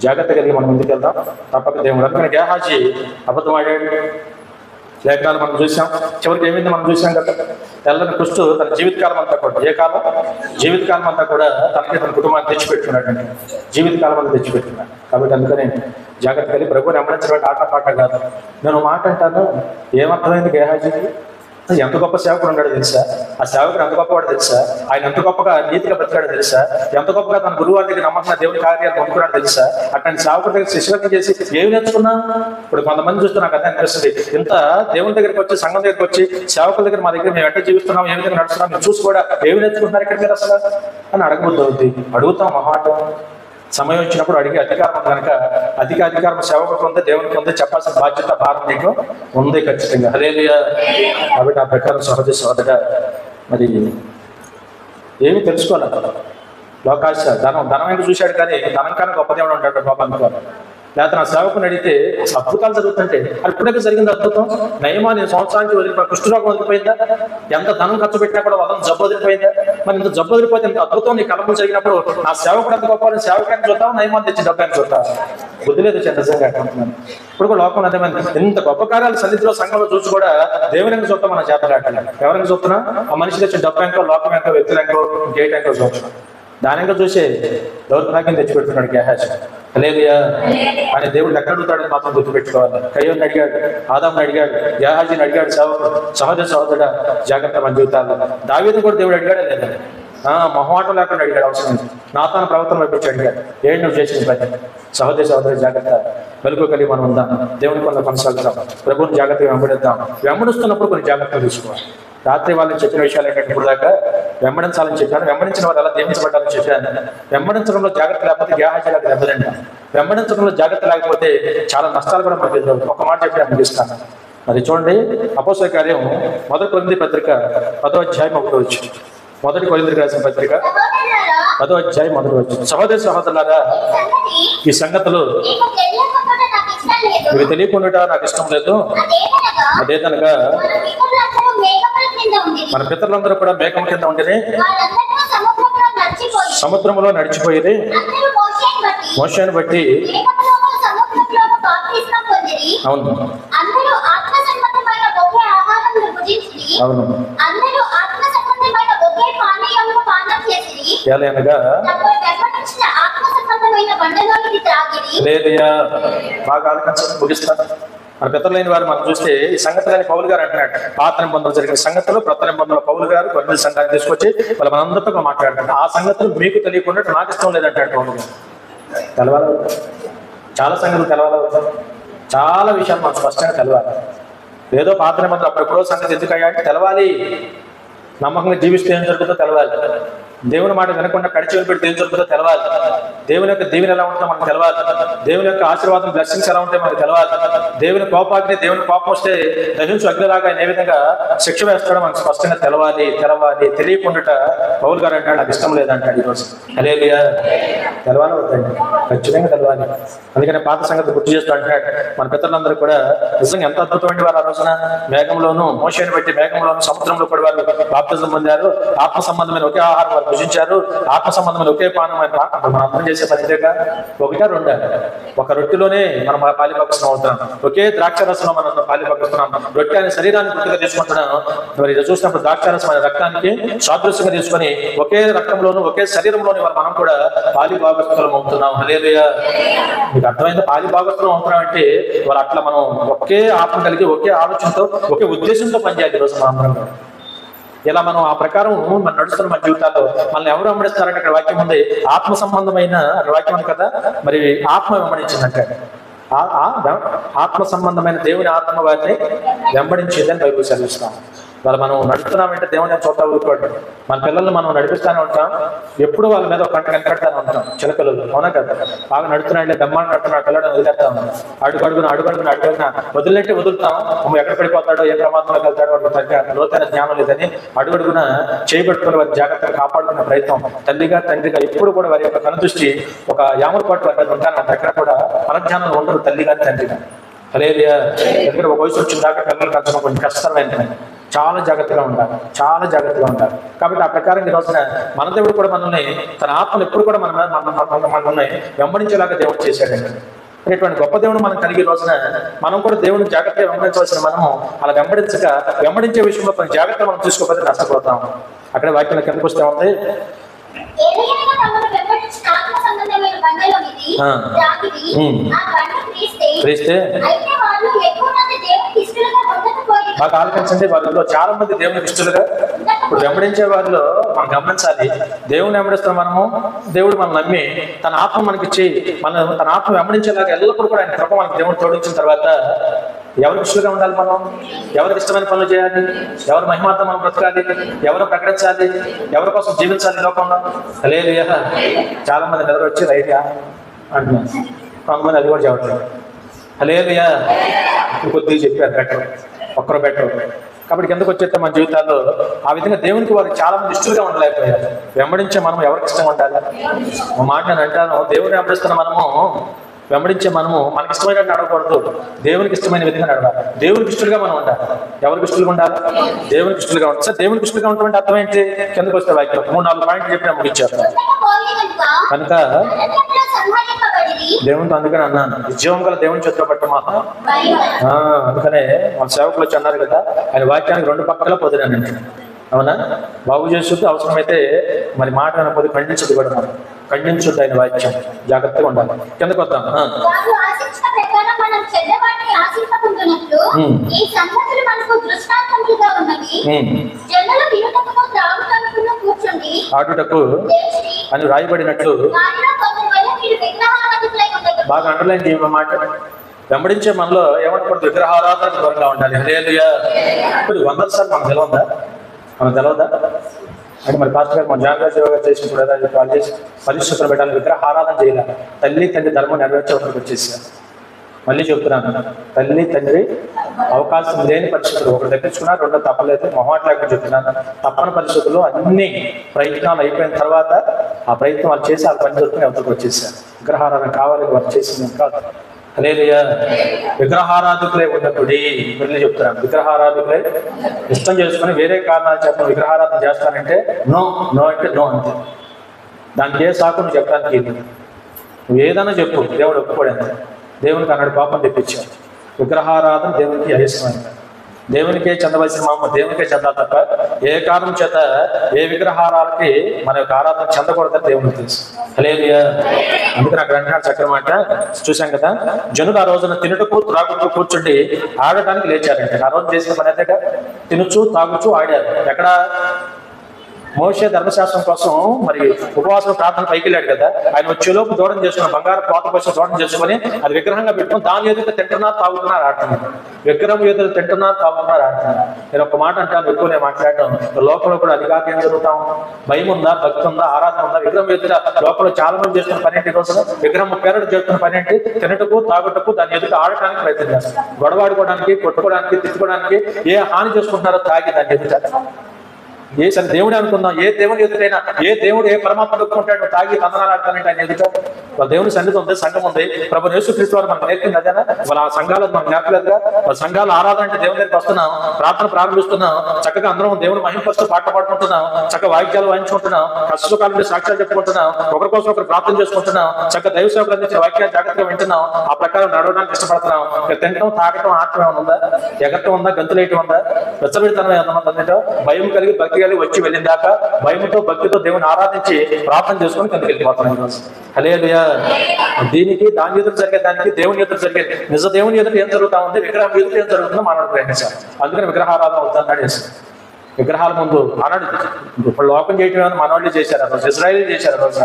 జాగ్రత్త కలిగి మనం ముందుకెళ్దాం. తప్పక దేవుడు. అందుకని గేహాజీ అబద్ధం ఆడాడు. లేఖనాలు మనం చూసాం. చివరికి ఏమైంది మనం చూసాం కదా, తెల్లని కుష్టు తన జీవితకాలం అంతా కూడా, ఏ కాలం, జీవితకాలం అంతా కూడా తనకి తన కుటుంబాన్ని తెచ్చిపెట్టుకున్నాడు. అంటే జీవితకాలం అంతా తెచ్చిపెట్టుకున్నాడు. కాబట్టి అందుకని జాగ్రత్త కలిగి ప్రభువుని వెంబడించడం ఆటపాట కాదు. నేను మాట అంటాను, ఏమర్థమైంది గేహాజీకి? ఎంత గొప్ప సేవకుడు ఉన్నాడో తెలుసా? ఆ సేవకుడు ఎంత గొప్పవాడో తెలుసా? ఆయన ఎంత గొప్పగా నీతిగా బతికాడో తెలుసా? ఎంత గొప్పగా తన గురువారి దగ్గర నమ్మకం దేవుని కార్యాలు పొందుకున్నాడో తెలుసా? అట్లాంటి సేవకుడి దగ్గర శిష్యులను చేసి ఏమి నేర్చుకున్నా? ఇప్పుడు కొంతమంది చూస్తే నాకు అర్థం అనిపిస్తుంది, ఇంత దేవుని దగ్గరికి వచ్చి, సంఘం దగ్గరికి వచ్చి, సేవకుల దగ్గర మా దగ్గర మేము ఎట్లా జీవిస్తున్నాం, ఏ విధంగా నడుస్తున్నాం మీరు చూసి కూడా ఏమి నేర్చుకుంటున్నారు ఇక్కడ మీరు అసలు అని అడగబుద్ధి అవుతుంది. అడుగుతాం మొహమాటం. సమయం వచ్చినప్పుడు అడిగే అధికారం కనుక అధికారం సేవకుడికి ఉంది, దేవునికి ఉంది, చెప్పాల్సిన బాధ్యత భారం నీకు ఉంది ఖచ్చితంగా. హల్లెలూయా. కాబట్టి ఆ ప్రకారం సహజ సోదరుగా మరి ఏమి తెలుసుకోవాలి. లోకాశ ధనం ఎందుకు చూశాడు, కానీ ధనం కన్నా గొప్ప దేవుడు ఉంటాడు బాబు అనుకోవాలి. లేకపోతే నా సేవకుని అడిగితే అద్భుతాలు జరుగుతుంటే అది ఇప్పుడే జరిగింది అద్భుతం. నయమా నేను సంవత్సరానికి వదిలిపోయి కుష్ఠరోగం వదిలిపోయిందా? ఎంత ధనం ఖర్చు పెట్టినా కూడా వదలం జబ్బు వదిలిపోయిందా? మరి ఇంత జబ్బు వదిలిపోతే ఇంత అద్భుతం నీ కళము జరిగినప్పుడు నా సేవకుడు ఎంత గొప్ప, సేవకాన్ని చూద్దాం, నయమాన్ని తెచ్చి డబ్బాన్ని చూద్దాం. బుద్ధి లేదు నిజంగా అంటున్నాను. ఇప్పుడు కూడా లోకంలో అదేమైంది, ఇంత గొప్ప కార్యాలు సన్నిధిలో సంఘంలో చూసి కూడా దేవుని చూద్దాం మన చేతలాటాలి. ఎవరైనా చూస్తున్నా ఆ మనిషి తెచ్చిన డబ్బాంకో, లోకమేంకో, వ్యక్తులంకో, గేటంకో చూస్తున్నాం. దానింకా చూసే దౌర్భాగ్యం తెచ్చిపెడుతున్నాడు గేహాజీ. హల్లెలూయా. ఆయన దేవుడు ఎక్కడ అడుగుతాడని మాత్రం గుర్తుపెట్టుకోవాలి. కయ్యోని అడిగాడు, ఆదాముని అడిగాడు, గేహాజీని అడిగాడు సేవకుడు. సహోదరుడా జాగ్రత్త మన జీవితాల్లో. దావీదుని కూడా దేవుడు అడిగాడే లేదా? మొహమాటం లేకుండా అడిగాడు. అవసరం నాతాను ప్రవర్తన వైపు అడిగాడు, ఏంటి నువ్వు చేసిన పని? సహోదరి జాగ్రత్త. వెలుగు కలిగి మనం ఉందాం, దేవుని పనులు కొనసాగుతాం, ప్రభువుని జాగ్రత్తగా వెంబడిద్దాం. వెంబడిస్తున్నప్పుడు కొన్ని జాగ్రత్తలు తీసుకోవాలి. రాత్రి వాళ్ళని చెప్పిన విషయాలు ఏంటంటే, ఇప్పుడు దాకా వెంబడించాలని చెప్పాను, వెంబడించిన వారు ఎలా దీవించబడ్డాలని చెప్పాను. వెంబడించడంలో జాగ్రత్త లేకపోతే గేహాజీలకు దెబ్బతింటాం. వెంబడించడంలో జాగ్రత్త లేకపోతే చాలా నష్టాలు కూడా మనకు ఎదురవుతాయి. ఒక మాట చెప్పి ముగిస్తాను. మరి చూడండి, అపోస్తల కార్యం 1 కొరింథీ పత్రిక 10వ అధ్యాయం 1వ వచనం. 1 కొరింథీయులకు రాసిన పత్రిక 10వ అధ్యాయం 1వ వచనం. సహోదరి సహోదరులారా, ఈ సంగతులు ఇవి తెలియకుండా నాకు ఇష్టం లేదు. అదేదనగా మన పితరులందరూ కూడా మేఘం కింద ఉంటేనే సముద్రంలో నడిచిపోయేది. మోషేను బట్టి అవును అవును అనగా లేదయ్యా, బాగా ఆలోచించి ముగిస్తాను. మన పితరులైన వారు మనం చూస్తే ఈ సంగతులని పౌలు గారు అంటున్నాడు. పాత నిబంధనలో జరిగిన సంగతులు క్రొత్త నిబంధనలో పౌలు గారు కొన్ని సంఘాన్ని తీసుకొచ్చి వాళ్ళ మనందరితో మాట్లాడుతారు. ఆ సంగతులు మీకు తెలియకుండా నాకు ఇష్టం లేదంటాడు పౌలు గారు. తెలవాలి, చాలా సంగతులు తెలవాలి, చాలా విషయాలు మనం స్పష్టంగా తెలవాలి. ఏదో పాత నిబంధనలు అప్పుడెప్పుడో సంగతి ఎందుకయ్యా అంటే తెలవాలి. నమ్మకంగా జీవిస్తే ఏం జరుగుతుందో తెలవాలి. దేవుని మాట వినకుండా కడిచేలు పెడితే ఏం జరుగుతుందో తెలవాలి. దేవుని యొక్క దీవెన ఎలా ఉంటుందో మనకు తెలవాలి. దేవుని యొక్క ఆశీర్వాదం బ్లెస్సింగ్స్ ఎలా ఉంటాయో మనకు తెలవాలి. దేవుని కోపాగ్ని, దేవుని కోపం వస్తే దహించు అగ్నిలాగా ఏ విధంగా శిక్ష వేస్తాడో మనకు స్పష్టంగా తెలవాలి. తెలియకుండా పౌలు గారు అంటాడు నాకు ఇష్టం లేదంటాడు. ఈరోజు హల్లెలూయా, తెలవాలి వద్దండి, ఖచ్చితంగా తెలవాలి. అందుకని పాత సంగతి గుర్తు చేస్తూ అంటాడు. మన పితరులందరూ కూడా నిజంగా ఎంత అద్భుతమైన వారు. ఆ రోజున మేఘంలోను, మోషేను బట్టి మేఘంలోను, సముద్రంలో కూడా వారు బాప్తిజం పొందారు. ఆత్మ సంబంధమైన ఒకే ఆహారం వారు భుజించారు. ఆత్మ సంబంధమైన ఒకే పానం. మనం అర్థం చేసే పని ఇదేగా, ఒకటా రెండా? ఒక రొట్టెలోనే మనం పాలిభాగస్తం అవుతున్నాం. ఒకే ద్రాక్షారసంలో మనం పాలిభాగస్తున్నాం. రొట్టె అనే శరీరాన్ని గుర్తుగా తీసుకుంటున్నాం. మరి చూసినప్పుడు ద్రాక్షారసం అనే రక్తానికి సాదృశ్యంగా తీసుకొని ఒకే రక్తంలోను ఒకే శరీరంలోని మనం కూడా పాలిభాగస్థులం అవుతున్నాం. హల్లెలూయా, మీకు అర్థమైంది? పాలిభాగస్థులం అవుతున్నాం అంటే వాళ్ళు అట్లా మనం ఒకే ఆత్మ కలిగి ఒకే ఆలోచనతో ఒకే ఉద్దేశంతో పనిచేయాలి. ఈరోజు మనం ఇలా మనం ఆ ప్రకారం మనం నడుస్తున్న మన జీవితాల్లో మనల్ని ఎవరు వెంబడిస్తారంటే అక్కడ వాక్యం ఉంది. ఆత్మ సంబంధమైన వాక్యం ఉంది కదా, మరి ఆత్మ వెంబడించిందంటే ఆత్మ సంబంధమైన దేవుని ఆత్మ వారిని వెంబడించేదని బైబిల్ చదివిస్తాం. వాళ్ళు మనం నడుస్తున్నామంటే దేవుని చోట ఊరుకోండి. మన పిల్లల్ని మనం నడిపిస్తానే ఉంటాం. ఎప్పుడు వాళ్ళ మీద ఒక కంట కనకడతానే ఉంటాం. చిన్నపిల్లలు అవునా కదా, బాగా నడుతున్నాడు, దమ్మాన్ని నడుతున్నాడు, పిల్లలను వదిలేస్తా ఉన్నాం. అడుగున వదిలినట్టే వదులుతాం. ఎక్కడ పడిపోతాడో, ఏ ప్రమాదంలోకి వెళ్తాడో వాడికి తగ్గ లోతైన జ్ఞానం లేదని అడుగడుగున చేయబెట్టుకుని వారి జాగ్రత్తగా కాపాడుకునే ప్రయత్నం తల్లిగా తండ్రిగా ఎప్పుడు కూడా వారి యొక్క కనుదృష్టి ఒక యామరపాటు వారి మీద ఉంటాను. ఎక్కడ కూడా పరజ్ఞానం ఉండరు తల్లిగా తండ్రిగా. హల్లెలూయా, ఎందుకంటే ఒక వయసు వచ్చిన దాకా పిల్లలు పెంచడం కొంచెం కష్టమైంది. చాలా జాగ్రత్తగా ఉంటారు. కాబట్టి ఆ ప్రకారం ఈ రోజున మన దేవుడు కూడా మనల్ని తన ఆత్మను ఎప్పుడు కూడా మనల్ని వెంబడించేలాగా దేవుడు చేశాడండి. అనేటువంటి గొప్ప దేవుడు మనం కలిగి రోజున మనం కూడా దేవుడిని జాగ్రత్తగా వెంబడించవలసిన మనము అలా వెంబడించే విషయంలో కొన్ని జాగ్రత్తలు మనం తీసుకోకపోతే నష్టపోతాం. అక్కడ వాక్యం కిందకు వస్తే ఉంది, బాగా ఆలోచించండి. వారిలో చాలా మంది దేవునికి ఇష్టలుగా ఇప్పుడు వెంబడించే వారిలో మనం గమనించాలి. దేవుని వెంబడిస్తున్న మనము, దేవుడు మనం నమ్మి తన ఆత్మ మనకిచ్చి తన ఆత్మ వెంబడించేలాగా ఎల్లప్పుడూ కూడా ఆయన కృప మనకి దేవుడు తోడించిన తర్వాత ఎవరికి ఇష్టలుగా ఉండాలి? మనం ఎవరికి ఇష్టమైన పనులు చేయాలి? ఎవరి మహిమార్థం మనం బ్రతకాలి? ఎవరు ప్రకటించాలి? ఎవరి కోసం జీవించాలి లోకంలో? హల్లెలూయా, చాలా మంది నిద్ర వచ్చి రైట్గా అంటున్నారు. కొంతమంది అది కూడా చెప్పట్లేదు. హల్లెలూయా, కొద్దిగా చెప్పారు బెటర్, ఒక్కరు బెటర్. కాబట్టి కిందకు వచ్చేస్తే మన జీవితాల్లో ఆ విధంగా దేవునికి వారు చాలా మంది ఇష్టలుగా ఉండలేకపోయారు. వెంబడించే మనం ఎవరికి ఇష్టంగా ఉండాలి? మా మాట నేను అంటాను, దేవుని వెంబడిస్తున్న వెంబడించే మనము మనకి ఇష్టమైనట్టు నడవకూడదు. దేవునికి ఇష్టమైన విధంగా నడవాలి. దేవునికి ఇష్టలుగా మనం ఉండాలి. ఎవరికి ఇష్టలుగా ఉండాలి? దేవునికి ఇష్టలుగా ఉండాలి. సార్, దేవునికి ఇష్టలుగా ఉంటే అర్థం ఏంటి? కిందకు వస్తే వాక్యం 3-4 పాయింట్లు చెప్పి ముగించారు కనుక దేవునితో. అందుకని అన్నాను, జీవం గల దేవుని చేతిలో పట్టు మాత్రం. అందుకనే మన సేవకులు వచ్చి అన్నారు కదా, ఆయన వాక్యానికి 2 పక్కల పొదిరానండి. అవునా? బాగు చేసుకుంటూ అవసరమైతే మరి మాట అనకపోతే ఖండించదు కూడా, మనం ఖండించొద్దు ఆయన వాక్యం. జాగ్రత్తగా ఉండాలి. కిందకు వద్దాం. ఆడుటకు అని రాయబడినట్లు బాగా అండర్లైన్ చేయడం మాట. వెంబడించే మనలో ఏమనుకుంటుంది? విగ్రహారాధనకు దూరంగా ఉండాలి. హల్లెలూయా. 100 సార్లు మనకు తెలవదా? మనకు తెలవదా అంటే మరి పాస్టర్ గారు మన జాగ్రత్త యోగా చేసినప్పుడు ఏదో వాళ్ళు చేసి పరిశుభ్రం పెట్టాలని విగ్రహారాధన చేయాలి. తల్లి తండ్రి ధర్మం నెరవేర్చే ఒకరికి వచ్చేసారు. మళ్ళీ చెప్తున్నాను, తల్లి తండ్రి అవకాశం లేని పరిస్థితులు ఒకటి తెప్పించుకున్నారు, రెండో తప్పలేదు, మొహమాటలేకుండా చెప్తున్నాను. తప్పని పరిస్థితుల్లో అన్ని ప్రయత్నాలు అయిపోయిన తర్వాత ఆ ప్రయత్నం వాళ్ళు చేసి ఆ పని దొరుకుని ఎవరికి వచ్చేసారు. విగ్రహారాధన కావాలి వాళ్ళు చేసింది కాదు. హల్లెలూయా. విగ్రహారాధకులే ఉన్నప్పుడే వెళ్ళి చెప్తున్నాను, విగ్రహారాధకులే ఇష్టం చేసుకుని వేరే కారణాలు చెప్పడం విగ్రహారాధన చేస్తానంటే నో నో అంటే నో అంతే. దానికి ఏ సాకు నువ్వు చెప్పడానికి నువ్వు ఏదైనా చెప్పు, దేవుడు ఒప్పుకోడంతే. దేవునికి అన్నాడు పాపం తెప్పించాడు. విగ్రహారాధన దేవునికి అయిష్టమైంది. దేవునికే చెందవలసిన మామ దేవునికే చెందాలి తప్ప ఏ కారణం చేత ఏ విగ్రహారాలకి మన యొక్క ఆరాధన చెందకూడదని దేవునికి తెలుసు. హల్లెలూయా. అందుకని అక్కడ అంటున్నాడు చక్కని మాట చూసాం కదా, జనులు ఆ రోజున తినుటకు త్రాగుతూ కూర్చుండి ఆడటానికి లేచారంటే ఆ రోజు చేసిన పని అయితే తినుచు తాగుచూ ఆడారు. ఎక్కడ మోషే ధర్మశాస్త్రం కోసం మరి ఉపవాసం ప్రార్థన పైకి వెళ్ళాడు కదా, ఆయన వచ్చేలోపు దూరం చేసుకుని బంగారు కోత కోసం దూరం చేసుకుని అది విగ్రహంగా పెట్టుకుని దాని ఎదుట తింటున్నారు తాగుతున్నారు ఆడుతున్నారు. విగ్రహం ఎదురు తింటున్నారు తాగుతున్నారు ఆడుతున్నారు. నేను ఒక మాట అంటాను, ఎక్కువ నేను మాట్లాడటం లోపల కూడా అది కాక ఏం జరుగుతాం, భయం ఉందా, భక్తి ఉందా, ఆరాధన ఉందా? విగ్రహం ఎదుట లోపల చాలా మంది చేస్తున్న పని ఏంటి? రోజున విగ్రహం పేరడు చేస్తున్న పని ఏంటి? తినటకు తాగుటకు దాని ఎదుట ఆడటానికి ప్రయత్నం చేస్తారు. గొడవ ఆడుకోవడానికి, కొట్టుకోవడానికి, తిట్టుకోవడానికి, ఏ హాని చేసుకుంటున్నారో తాగి దాని ఎదుట. ఏ సరే దేవుడే అనుకుందాం, ఏ దేవుని ఎదుటైనా ఏ దేవుడు ఏ పరమాత్మ ఒప్పుకుంటాడు తాగి తందనాలు ఆడతానంటే ఆయన ఎదుట వాళ్ళ దేవుని సన్నిధి ఉంది, సంఘం ఉంది. ప్రభు యేసుక్రీస్తు వారు మనకు నేర్పింది అదేనా? వాళ్ళ ఆ సంఘాలు మనకు నేర్పలేదుగా. వాళ్ళ సంఘాల ఆరాధన అంటే దేవుని దగ్గరికి వస్తున్నాం, ప్రార్థన ప్రారంభిస్తున్నాం, చక్కగా అందరం దేవుని మహింపరుస్తూ పాట పాడుకుంటున్నాం, చక్కగా వాయిద్యాలు వాయించుకుంటున్నాం, కష్ట సుఖాలు సాక్ష్యాలు చెప్పుకుంటున్నాం, ఒకరి కోసం ఒకరు ప్రార్థన చేసుకుంటున్నాం, చక్కగా దైవ సేవకులు అందించిన వాక్యాలు జాగ్రత్తగా వింటున్నాం, ఆ ప్రకారం నడవడానికి ఇష్టపడుతున్నాం. తినటం తాగటం ఆటం ఏమైనా ఉందా? ఎగటం ఉందా? గంతులేయటం ఉందా? వెచ్చబెడతాం ఏమన్నా? భయం కలిగి భక్తి కలిగి వచ్చి వెళ్ళిన దాకా భయంతో భక్తితో దేవుని ఆరాధించి ప్రార్థన చేసుకొని కిందకి వెళ్ళిపోతున్నాం. హల్లెలూయా. దీనికి దాని ఎదురు జరిగే దానికి దేవుని ఎదురు జరిగే నిజ దేవుని ఎదురు ఏం జరుగుతా ఉంది, విగ్రహం ఎదురు ఏం జరుగుతుందో మనం గ్రహించాలి. అందుకని విగ్రహారాధన అవుతుందన్నాడు. విగ్రహాల ముందు అన్నాడు ఇప్పుడు లోకం చేయటం ఏమైనా మనవాళ్ళు చేశారు, ఆ రోజు ఇజ్రాయేల్ చేశారు. ఆ రోజు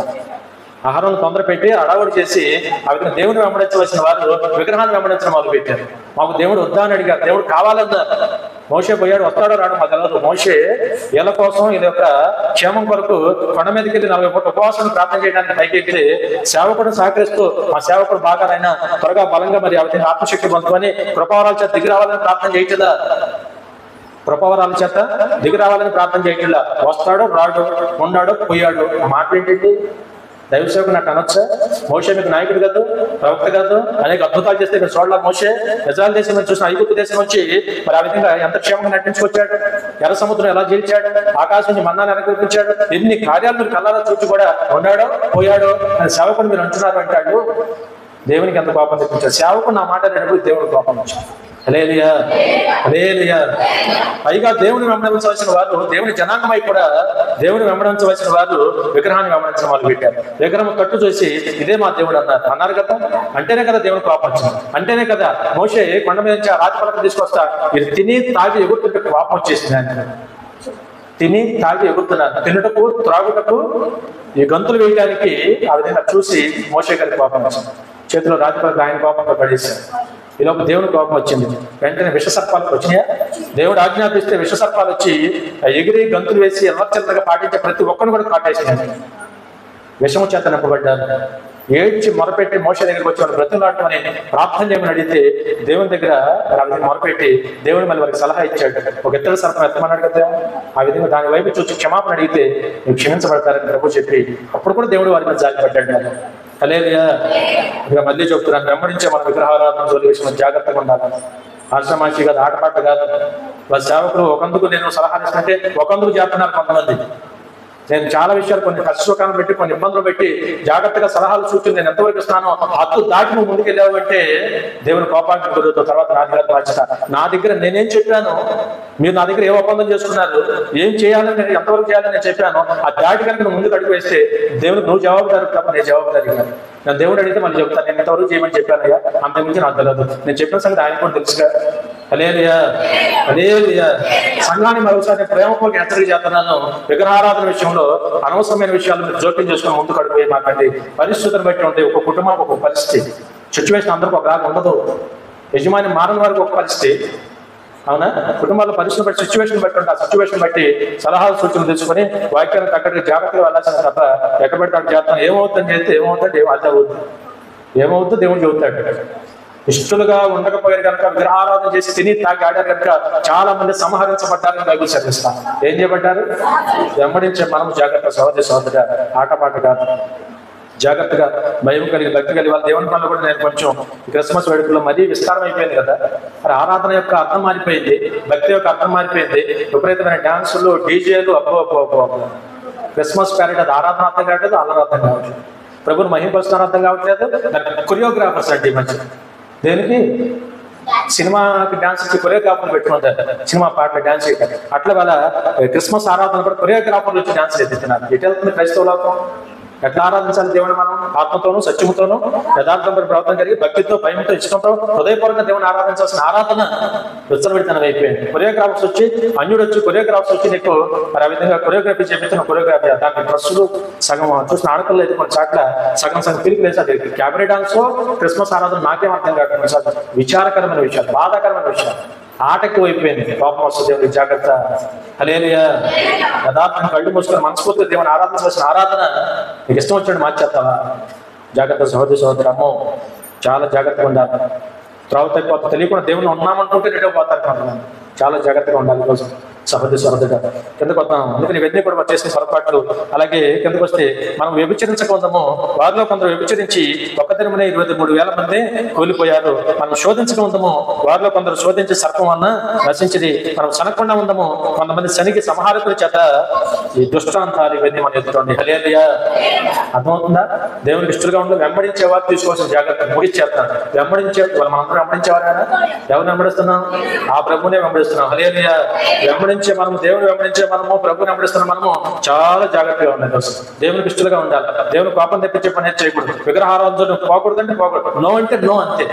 ఆహారం తొందర పెట్టి అడవుడు చేసి ఆ విధంగా దేవుని వెంబడించవలసిన వారు విగ్రహాన్ని వెంబడించడం మొదలు పెట్టారు. మాకు దేవుడు వద్దా అని అడిగారు, దేవుడు కావాలన్నారు. మోషే పోయాడు, వస్తాడో రాడు మాకు తెలియదు. మోషే వీళ్ళ కోసం ఇది యొక్క క్షేమం కొరకు కొండ మీదకి వెళ్ళి 40 పూట ఉపవాసాన్ని ప్రార్థన చేయడానికి పైకి ఎక్కితే సేవకుడు సహకరిస్తూ మా సేవకుడు బాగా అయినా త్వరగా బలంగా మరి అవన్నీ ఆత్మశక్తి పొందుకొని కృపావరాల చేత దిగి రావాలని ప్రార్థన చేయట్లేదా? కృపావరాల చేత దిగి రావాలని ప్రార్థన చేయట్లా. వస్తాడో రాడు, ఉన్నాడో పోయాడు. మాట్లాడేంటి? దైవసేవకు నాకు అనొచ్చా? మోషే మీకు నాయకుడు కాదు, ప్రవక్త కాదు, అనేక అద్భుతాలు చేస్తే ఇక్కడ చూడాల. మోషే ఇజ్రాయెల్ దేశం నుంచి చూసిన ఐగుప్తు దేశం నుంచి మరి ఆ విధంగా ఎంత క్షేమంగా నటించుకొచ్చాడు, ఎర్ర సముద్రం ఎలా జీల్చాడు, ఆకాశం నుంచి మన్నాన్ని అనుగ్రహించాడు, ఎన్ని కార్యాలు మీరు కళ్ళారా చూసి కూడా ఉన్నాడో పోయాడో అని సేవకుడు మీరు అంటున్నారు అంటాడు. దేవునికి ఎంత కోపం తెప్పించాడు. సేవకుడు నా మాట అనేటప్పుడు దేవుడికి కోపం వచ్చింది. హల్లెలూయా. హల్లెలూయా. పైగా దేవుని వెంబడించవలసిన వారు, దేవుని జనాంగమై కూడా దేవుని వెంబడించవలసిన వారు విగ్రహాన్ని వెంబడించడం మొదలు పెట్టారు. విగ్రహం కట్టు చూసి ఇదే మా దేవుడు అన్నారు కదా. అంటేనే కదా దేవుని కోపం వచ్చింది. అంటేనే కదా మోషే కొండ మీద నుంచి ఆ రాజపలక తీసుకొస్తా ఇది తిని తాగి ఎగురుతుంటే కోపం వచ్చేసింది. ఆయన తిని తాగి ఎగురుతున్నారు. తినుటకు త్రాగుటకు ఈ గంతులు వేయడానికి ఆ విధంగా చూసి మోషే గారికి కోపం వచ్చింది. చేతిలో రాజపలక ఆయన కోపంతో పడేశారు. ఈలోపు దేవుని కోపం వచ్చింది. వెంటనే విషసర్పాలు వచ్చినాయా? దేవుడు ఆజ్ఞాపిస్తే విషసర్పాలు వచ్చి ఎగిరి గంతులు వేసి ఎల్లచల్లగా పాటించే ప్రతి ఒక్కరిని కూడా కాటేసినాయి. విషము చేత నింపబడ్డారు. ఏడ్చి మొరపెట్టి మోషే దగ్గరికి వచ్చి వాళ్ళు బ్రతులాడటం అని ప్రార్థన చేయమని అడిగితే దేవుని దగ్గర మొరపెట్టి దేవుని మళ్ళీ వారికి సలహా ఇచ్చాడు. ఒక ఇతర సర్పం ఎత్తమన్నాడు కదా. ఆ విధంగా దాని వైపు చూసి క్షమాపణ అడిగితే మీరు క్షమించబడతారని ప్రభు చెప్పి అప్పుడు కూడా దేవుడు వారి మీద జాలిపడ్డాడు. హల్లెలూయా. ఇక మళ్ళీ చెప్తున్నాను, వెంబడించే మన విగ్రహారాధన జోలి విషయంలో జాగ్రత్తగా ఉండాలి. ఆశ్రమాచి కాదు, ఆటపాట కాదు. వాళ్ళ సేవకులు ఒకందుకు నేను సలహా ఇస్తుంటే ఒకందుకు చేస్తున్నారు కొంతమంది. నేను చాలా విషయాలు కొన్ని కష్టసుఖాలను పెట్టి కొన్ని ఇబ్బందులు పెట్టి జాగ్రత్తగా సలహాలు సూచనలు నేను ఎంతవరకు ఇస్తున్నానో హద్దు దాటి నువ్వు ముందుకెళ్ళావు అంటే దేవుని కోపానికి కుదురుతావు. తర్వాత నా దగ్గర బాధ్యత. నా దగ్గర నేనేం చెప్పాను, మీరు నా దగ్గర ఏ ఒప్పందం చేసుకున్నారు, ఏం చేయాలని నేను ఎంతవరకు చేయాలని నేను చెప్పాను, ఆ దాటి కనుక నువ్వు ముందుకు అడుగు వేస్తే దేవునికి నువ్వు జవాబుదారు తప్ప నేను జవాబుదారి కాదు. నేను దేవుడు అడిగితే మళ్ళీ చెప్తాను, నేను ఎంతవరకు చేయమని చెప్పానయ్యా, అంతకుమించి నాకు తెలియదు. నేను చెప్పిన సంగతి ఆయన కూడా తెలుసుగా. హల్లెలూయా. హల్లెలూయా. సంఘాన్ని మరోసారి ప్రేమపూర్వక హెచ్చరిక చేస్తున్నాను. విగ్రహారాధన విషయంలో అనవసరమైన విషయాలు మీరు జోక్యం చేసుకుని ముందుకు అడుగు మాకండి. పరిస్థితులను బట్టి ఉంటాయి. ఒక కుటుంబానికి ఒక పరిస్థితి, సిచ్యువేషన్ అందరికీ ఒక రాగా ఉండదు. యజమాని మారని వారికి ఒక పరిస్థితి, అవునా? కుటుంబాల్లో పరిస్థితులు బట్టి సిచ్యువేషన్ బట్టి ఉంటే ఆ సిచ్యువేషన్ బట్టి సలహాలు సూచనలు తీసుకుని వాక్యాన్ని తగ్గట్టుగా జాగ్రత్తగా వెళ్ళాల్సిన తప్ప ఎక్కడ పెడతాడు జాగ్రత్త ఏమవుతుందని చేస్తే ఏమవుతుంది ఏమవుతుందో దేవుడు చెబుతాడు. ఇష్టలుగా ఉండకపోయారు కనుక విగ్రహారాధన చేసి తిని తాగి ఆడారు కనుక చాలా మంది సంహరించబడ్డారని బైబిల్ చదివిస్తాం. ఏం చేయబడ్డారు? వెంబడించే మనం జాగ్రత్త సహోదరి సహోదరుగా ఆటపాట కాదు, జాగ్రత్తగా భయం కలిగి భక్తి కలిగి వాళ్ళ దేవుని పనులు కూడా నేను కొంచెం క్రిస్మస్ వేడుకల్లో మరీ విస్తారం అయిపోయింది కదా. మరి ఆరాధన యొక్క అర్థం మారిపోయింది, భక్తి యొక్క అర్థం మారిపోయింది. విపరీతమైన డాన్సులు, డీజేలు, అబ్బో క్రిస్మస్ ప్యారెడ్ అది ఆరాధన అర్థం కావట్లేదు, అల్లరి అర్థం కావట్లేదు, ప్రభుని మహింపరుస్తున్న అర్థం కావట్లేదు. దానికి కొరియోగ్రాఫర్స్ అంటే ఈ మధ్య దేనికి సినిమాకి డాన్స్ కి కొరియోగ్రాఫర్లు పెట్టుకుంటారు, సినిమా పాటలు డాన్స్ చేయటం. అట్లా వాళ్ళ క్రిస్మస్ ఆరాధన కూడా కొరియోగ్రాఫర్లు వచ్చి డాన్స్ చేస్తున్నారు. ఎటు వెళ్తుంది క్రైస్తవులతో? ఎట్లా ఆరాధించాలి దేవుని? మనం ఆత్మతోనూ సత్యముతోనూ యథార్థంతో ప్రవర్తన కలిగి భక్తితో భయంతో ఇష్టంతో హృదయపూర్వకంగా దేవుని ఆరాధించాల్సిన ఆరాధన విచ్చలవిడితనం అయిపోయింది. కొరియోగ్రాఫర్స్ వచ్చి అన్యుడు వచ్చి కొరియోగ్రాఫర్స్ వచ్చి నీకు మరి ఆ విధంగా కొరియోగ్రఫీ చేపించిన కొరియోగ్రఫీ దానికి డ్రస్సులు సగం చూసిన ఆడపిల్లలు అయితే కొన్ని చాట్ల సగం పిలికి లేచి అది క్యాబరే డాన్స్ క్రిస్మస్ ఆరాధన నాకేం అర్థం కాదు. విచారకరమైన విషయాలు, బాధాకరమైన విషయాలు. ఆటకు అయిపోయింది. కోపం వస్తుంది. దేవుడికి జాగ్రత్త. హల్లెలూయా. యథార్థం కళ్ళు మూసుకొని మనస్ఫూర్తిగా దేవుని ఆరాధించవలసిన ఆరాధన నీకు ఇష్టం వచ్చాడు మార్చేస్తావా? జాగ్రత్త సహోదరి సహోదరు. అమ్మో చాలా జాగ్రత్తగా ఉండాలి. త్రావు తక్కువ తెలియకుండా దేవుని ఉన్నామనుకుంటే రెడీ పోతారు కొంతమంది. చాలా జాగ్రత్తగా ఉండాలి కోసం సహోదరి సహోదరుగా. కిందకు వద్దాం. అందుకని ఇవన్నీ కూడా చేసిన పొరపాట్లు. అలాగే కిందకు వస్తే మనం వ్యభిచరించకుందాము. వారిలో కొందరు వ్యభిచరించి ఒక్క దినమునే 23,000 మంది కూలిపోయారు. మనం శోధించక ఉందము. వారిలో కొందరు శోధించి సర్పం వలన నశించింది. మనం సనకుండా ఉందము. కొంతమంది శనికి సంహారకుల చేత ఈ దుష్టాంతాలు ఇవన్నీ మనం ఎదుర్కోండి. హల్లెలూయా. అర్థమవుతుందా? దేవునికి ఇష్టలుగా ఉండి వెంబడించేవారు తీసుకోవాల్సిన జాగ్రత్త ముగిచ్చేస్తాను. మనందరూ వెంబడించేవారు కదా. ఎవరు వెంబడిస్తున్నాం? ఆ ప్రభునే వెంబడిస్తున్నాం. హల్లెలూయా. వెంబడించే మనము, దేవుని వెంబడించే మనము, ప్రభుని వెంబడిస్తున్న మనము చాలా జాగ్రత్తగా ఉండాలి. దేవునికి ఇష్టలుగా ఉండాలి. దేవుని కోపం తెప్పించే పని చేయకూడదు. విగ్రహారాధన పోకూడదంటే పోకూడదు. నో అంటే నో, అంతే.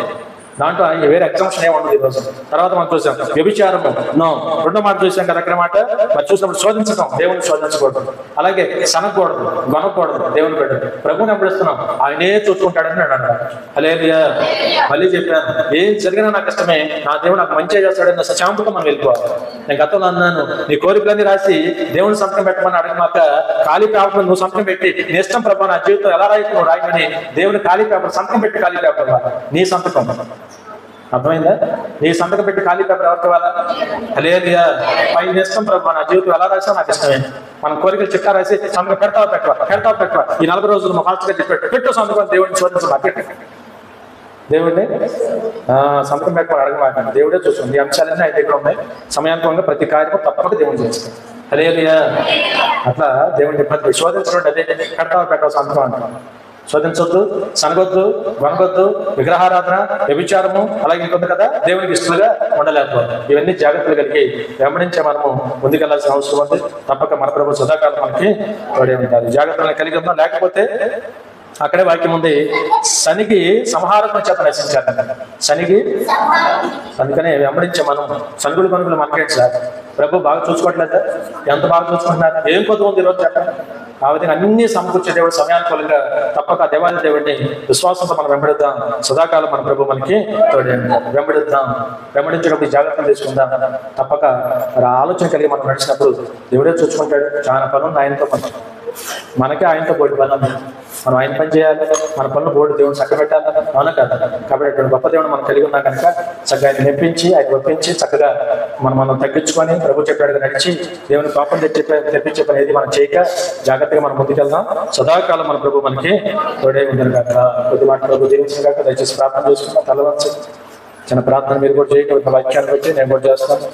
దాంట్లో వేరే ఎగ్జామ్షన్ ఏమి ఉండదు. ఈరోజు తర్వాత మనం చూసాం వ్యభిచారము, నో. రెండో మాట చూసాం కదా అక్కడ మాట. మరి చూసినప్పుడు శోధించడం, దేవుని శోధించకూడదు. అలాగే సనకూడదు, గొనకూడదు. దేవుని పెట్టదు. ప్రభుని వెంబడిస్తున్నాం, ఆయనే చూసుకుంటాడని నేను అన్నాడు. హల్లెలూయా. మళ్ళీ చెప్పాను, ఏం జరిగినా నాకు ఇష్టమే, నా దేవుడు నాకు మంచిగా చేస్తాడని శాంపుగా మనం వెళ్ళిపోవాలి. నేను గతంలో అన్నాను, నీ కోరికలన్నీ రాసి దేవుని సంతకం పెట్టమని అడగమాక ఖాళీ పేపర్ నువ్వు సంతకం పెట్టి నీ ఇష్టం ప్రభావ నా జీవితం ఎలా రాయి నువ్వు రాయమని దేవుని ఖాళీ పేపర్ సంతకం పెట్టి ఖాళీ పేపర్ నీ సంతకం. అర్థమైందా? నీ సంతకం పెట్టి ఖాళీ పేపర్ ఎవరికి ఇవ్వాలా? హల్లెలూయా. పైన ఇష్టం ప్రభావ నా జీవితం ఎలా రాసా నాకు ఇష్టమే. మనం కోరికలు చిట్టా రాసి సంతకం పెడతావా పెట్టవా ఈ 40 రోజులు మా ఫాస్ట్గా చెప్పి పెట్టు సంతకం దేవుడిని శోధించబట్టి దేవుడిని సంతకం పెట్టమని అడగమాకండి. దేవుడే చూస్తుంది. ఈ అంశాలన్నీ అయితే ఇక్కడ ఉన్నాయి. సమయానుకూలంగా ప్రతి కార్యము తప్పక దేవుని చేస్తాం. హల్లెలూయా. అట్లా దేవుని ప్రతి శోధించడం అదే పెట్టవా సంతకం అంటాం. శోధించొద్దు, సనగొద్దు, వనగొద్దు, విగ్రహారాధన, వ్యభిచారము, అలాగే ఇంకొంది కదా దేవునికి ఇష్టలుగా ఉండలేకపోతే ఇవన్నీ జాగ్రత్తలు కలిగి వెంబడించే మనము ముందుకెళ్లాల్సిన అవసరం ఉంది. తప్పక మన ప్రభు సదాకాలం మనకి తోడే ఉంటారు. జాగ్రత్తలు కలిగి ఉందాం. లేకపోతే అక్కడే వాక్యం ఉంది, శనికి సంహారకం చేత నశించారు. శనికి అందుకనే వెంబడించే మనం సనుగులు కొనుగులు మనకేంటి సార్? ప్రభు బాగా చూసుకోవట్లేదు. ఎంత బాగా చూసుకుంటున్నారు? ఏం కొద్దు ఉంది ఈరోజు చెప్పండి. ఆ విధంగా అన్ని సమకూర్చే దేవుడు సమయానుకూలంగా తప్పక దేవాలయ దేవుడిని విశ్వాసంతో మనం వెంబడిద్దాం. సదాకాలం మన ప్రభు మనకి తోడే వెంబడిద్దాం. వెంబడించేటప్పుడు జాగ్రత్తలు తీసుకుందాం. తప్పక ఆలోచన కలిగి మనం నడిచినప్పుడు దేవుడే చూసుకుంటాడు. చాలా పనులు ఆయనతో పని, మనకే ఆయనతో పోటీ పనులు. మనం ఆయన పని చేయాలి, మన పనులు బోర్డు దేవుని చక్క పెట్టాలి. అవునా కదా? కాబట్టి అటువంటి గొప్ప దేవుడు మనం కలిగి ఉన్నాం కనుక చక్కగా ఆయన మెప్పించి ఆయన ఒప్పించి చక్కగా మనం తగ్గించుకొని ప్రభు చెప్పాడుగా నడిచి దేవుని కోపం తెప్పించే పని ఏది మనం చేయక జాగ్రత్తగా మనం ముందుకెళ్దాం. సదాకాలం మన ప్రభు మనకి తోడే ఉందని కాక కొద్ది మాట ప్రభు దీవించిన కాక దయచేసి ప్రార్థన చేసుకుంటాం. తలవంచి చిన్న ప్రార్థన మీరు కూడా చేయక వాక్యాన్ని బట్టి నేను కూడా చేస్తాను.